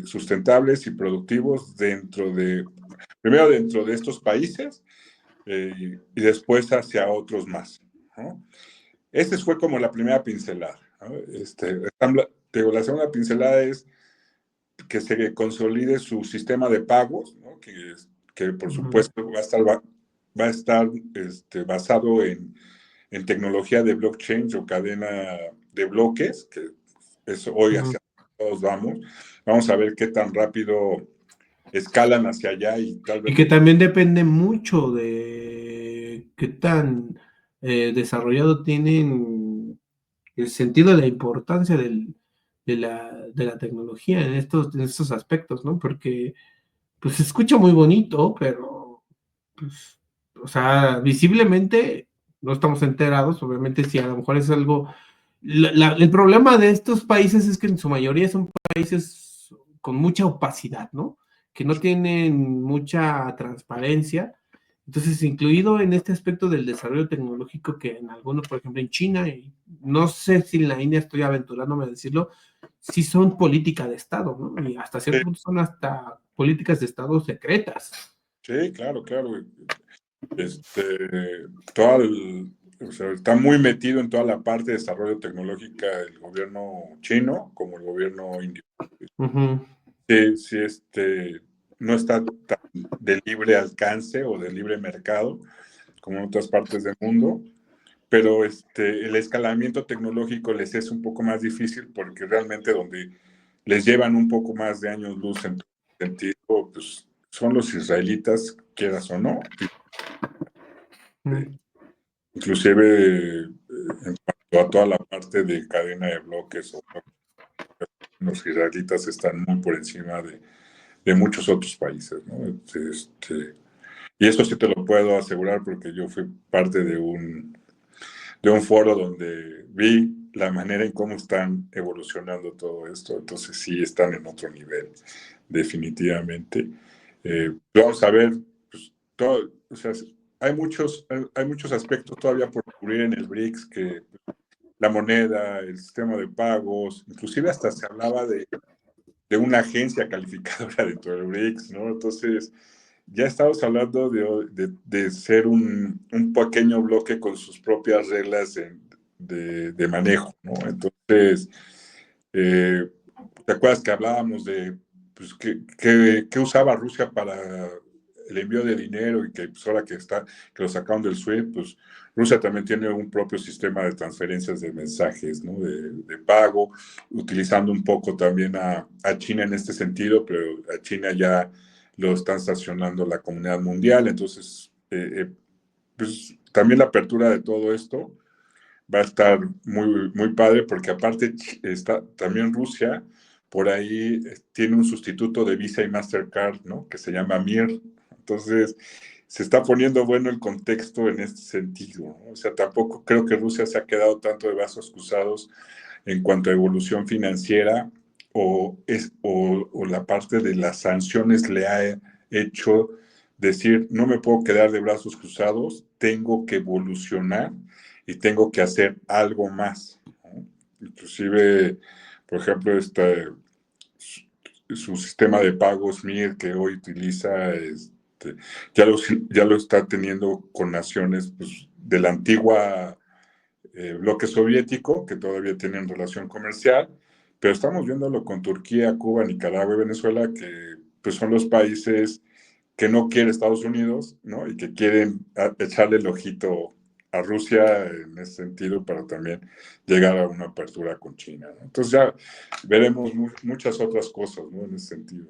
sustentables y productivos primero dentro de estos países y después hacia otros más, ¿no? Esta fue como la primera pincelada, ¿no? La segunda pincelada es que se consolide su sistema de pagos, ¿no? Que por Uh-huh. supuesto va a estar basado en tecnología de blockchain o cadena de bloques, que es hoy Uh-huh. hacia todos vamos. Vamos a ver qué tan rápido escalan hacia allá y tal Y vez que también depende mucho de qué tan desarrollado tienen el sentido de la importancia de la tecnología en estos aspectos, ¿no? Porque pues se escucha muy bonito, pero pues, o sea, visiblemente no estamos enterados, obviamente si a lo mejor es algo, el problema de estos países es que en su mayoría son países con mucha opacidad, ¿no? Que no tienen mucha transparencia. Entonces, incluido en este aspecto del desarrollo tecnológico, que en algunos, por ejemplo, en China, y no sé si en la India estoy aventurándome a decirlo, sí son política de Estado, ¿no? Y hasta sí, cierto punto son hasta políticas de Estado secretas. sí, claro, claro. Este, o sea, está muy metido en toda la parte de desarrollo tecnológica del gobierno chino como el gobierno indio. Uh-huh. Sí, sí, no está tan de libre alcance o de libre mercado como en otras partes del mundo, pero el escalamiento tecnológico les es un poco más difícil porque realmente donde les llevan un poco más de años luz en todo sentido, pues son los israelitas, quieras o no, Uh-huh. inclusive en cuanto a toda la parte de cadena de bloques, los israelitas están muy por encima de muchos otros países, ¿no? Y eso sí te lo puedo asegurar porque yo fui parte de un foro donde vi la manera en cómo están evolucionando todo esto. Entonces sí están en otro nivel, definitivamente. Vamos a ver, pues, todo, o sea, hay muchos aspectos todavía por cubrir en el BRICS, que la moneda, el sistema de pagos, inclusive hasta se hablaba de una agencia calificadora dentro del BRICS, ¿no? Entonces, ya estamos hablando de ser un pequeño bloque con sus propias reglas de manejo, ¿no? Entonces, eh, ¿te acuerdas que hablábamos de pues, qué usaba Rusia para el envío de dinero y que pues, ahora que lo sacaron del SWIFT, pues Rusia también tiene un propio sistema de transferencias de mensajes, ¿no? De pago, utilizando un poco también a China en este sentido, pero a China ya lo están sancionando la comunidad mundial. Entonces, pues también la apertura de todo esto va a estar muy, muy padre, porque aparte está también Rusia, por ahí tiene un sustituto de Visa y Mastercard, ¿no? Que se llama Mir. Entonces, se está poniendo bueno el contexto en este sentido, ¿no? O sea, tampoco creo que Rusia se ha quedado tanto de brazos cruzados en cuanto a evolución financiera, o la parte de las sanciones le ha hecho decir, no me puedo quedar de brazos cruzados, tengo que evolucionar y tengo que hacer algo más, ¿no? Inclusive, por ejemplo, su sistema de pagos MIR que hoy utiliza, ya lo está teniendo con naciones pues, de la antigua bloque soviético, que todavía tienen relación comercial, pero estamos viéndolo con Turquía, Cuba, Nicaragua y Venezuela, que pues, son los países que no quiere Estados Unidos, ¿no? Y que quieren echarle el ojito a Rusia en ese sentido para también llegar a una apertura con China, ¿no? Entonces ya veremos muchas otras cosas, ¿no? En ese sentido.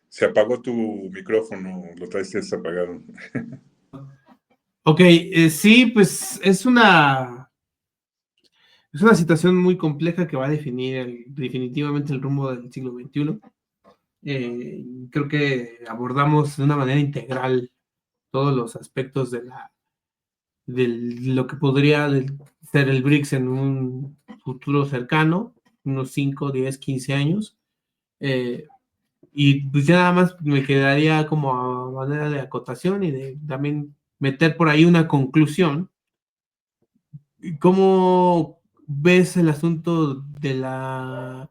Se apagó tu micrófono, lo traes desapagado. Ok, sí, pues es una situación muy compleja que va a definir definitivamente el rumbo del siglo XXI. Creo que abordamos de una manera integral todos los aspectos de lo que podría ser el BRICS en un futuro cercano, unos 5, 10, 15 años. Y pues ya nada más me quedaría como a manera de acotación y de también meter por ahí una conclusión. ¿Cómo ves el asunto de la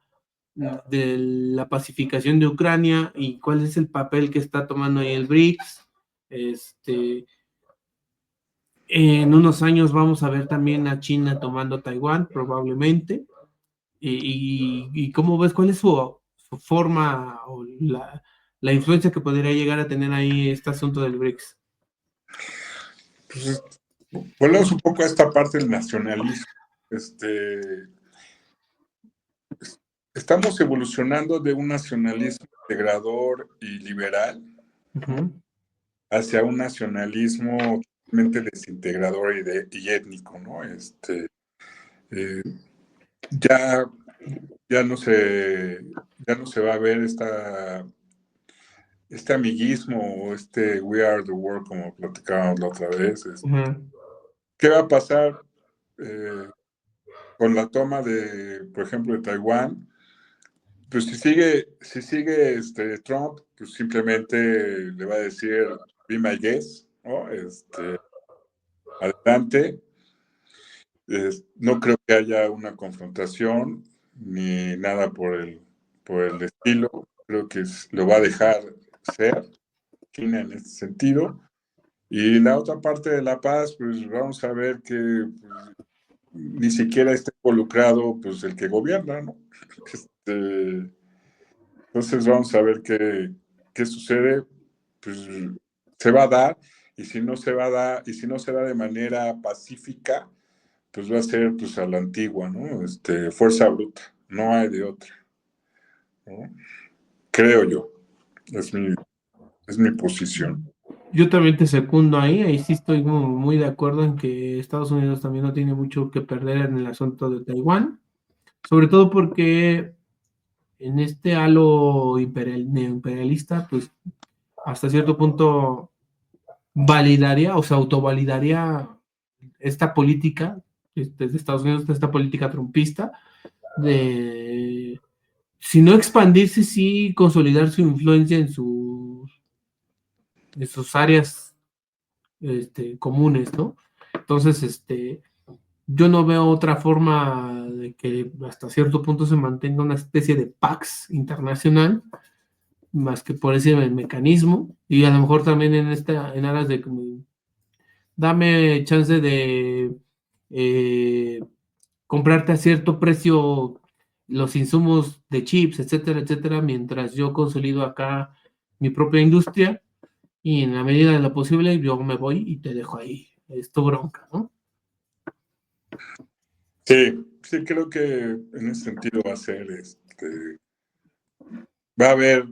pacificación de Ucrania y cuál es el papel que está tomando ahí el BRICS? En unos años vamos a ver también a China tomando Taiwán, probablemente. Y cómo ves, cuál es su forma o la influencia que podría llegar a tener ahí este asunto del BRICS. Pues, volvemos un poco a esta parte del nacionalismo. Estamos evolucionando de un nacionalismo integrador y liberal hacia un nacionalismo totalmente desintegrador y étnico, ¿no? Ya, ya no se va a ver este amiguismo o este We Are the World como platicábamos la otra vez. ¿Qué va a pasar con la toma por ejemplo, de Taiwán? Pues si sigue Trump, pues simplemente le va a decir, be my guest, ¿no? Adelante. No creo que haya una confrontación ni nada por el estilo. Creo que lo va a dejar ser China en este sentido. Y la otra parte de la paz, pues vamos a ver que pues, ni siquiera está involucrado pues el que gobierna, ¿no? Entonces vamos a ver qué sucede. Pues se va a dar, y si no se va a dar, y si no se da de manera pacífica, pues va a ser pues a la antigua, ¿no? Fuerza bruta, no hay de otra, ¿no? Creo yo, es mi posición. Yo también te secundo ahí sí estoy muy de acuerdo en que Estados Unidos también no tiene mucho que perder en el asunto de Taiwán, sobre todo porque en este halo neoimperialista, pues hasta cierto punto validaría o se autovalidaría esta política desde Estados Unidos, esta política trumpista de, si no expandirse, sí consolidar su influencia en sus áreas comunes, ¿no? Entonces, yo no veo otra forma de que hasta cierto punto se mantenga una especie de Pax internacional, más que por ese mecanismo, y a lo mejor también en aras de dame chance de eh, comprarte a cierto precio los insumos de chips, etcétera, etcétera, mientras yo consolido acá mi propia industria y en la medida de lo posible yo me voy y te dejo ahí. Es tu bronca, ¿no? Sí, sí, creo que en ese sentido va a ser, va a haber,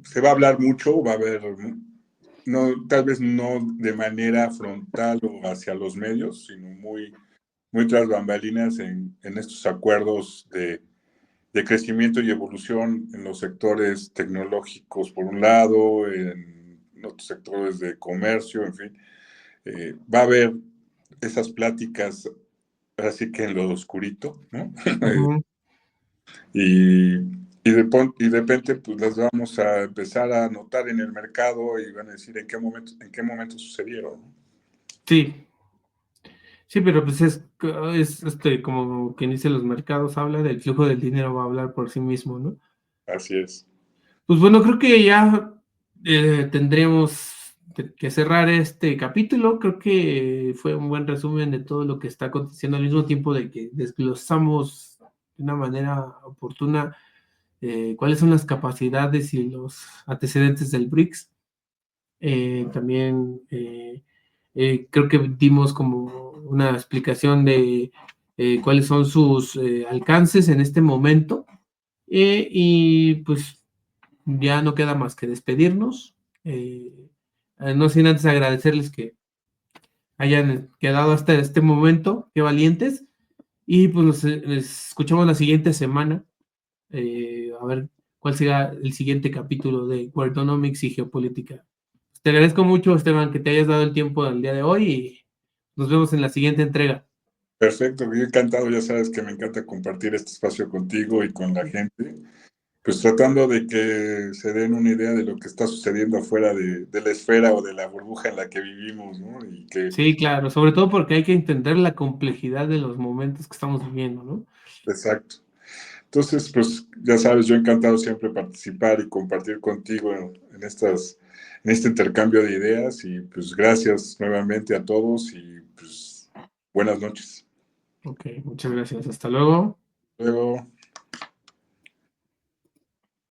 se va a hablar mucho, va a haber, no, tal vez no de manera frontal o hacia los medios, sino muy tras bambalinas en estos acuerdos de crecimiento y evolución en los sectores tecnológicos, por un lado, en otros sectores de comercio, en fin. Va a haber esas pláticas, así que en lo oscurito, ¿no? Ujú. y, y de repente pues las vamos a empezar a notar en el mercado y van a decir en qué momento sucedieron, ¿no? Sí, sí, pero pues es como quien dice los mercados habla del flujo del dinero, va a hablar por sí mismo, ¿no? Así es. Pues bueno, creo que ya tendremos que cerrar este capítulo. Creo que fue un buen resumen de todo lo que está aconteciendo al mismo tiempo de que desglosamos de una manera oportuna cuáles son las capacidades y los antecedentes del BRICS. También creo que dimos como una explicación de cuáles son sus alcances en este momento. Y pues ya no queda más que despedirnos. No sin antes agradecerles que hayan quedado hasta este momento, qué valientes. Y pues nos escuchamos la siguiente semana. A ver cuál será el siguiente capítulo de Wordonomics y Geopolítica. Te agradezco mucho, Esteban, que te hayas dado el tiempo del día de hoy y nos vemos en la siguiente entrega. Perfecto, yo encantado, ya sabes que me encanta compartir este espacio contigo y con la gente, pues tratando de que se den una idea de lo que está sucediendo afuera de la esfera o de la burbuja en la que vivimos, ¿no? Y que, Sí, claro, sobre todo porque hay que entender la complejidad de los momentos que estamos viviendo, ¿no? exacto. Entonces, pues ya sabes, yo encantado siempre participar y compartir contigo en este intercambio de ideas y pues gracias nuevamente a todos y pues buenas noches. Ok, muchas gracias. Hasta luego. Luego.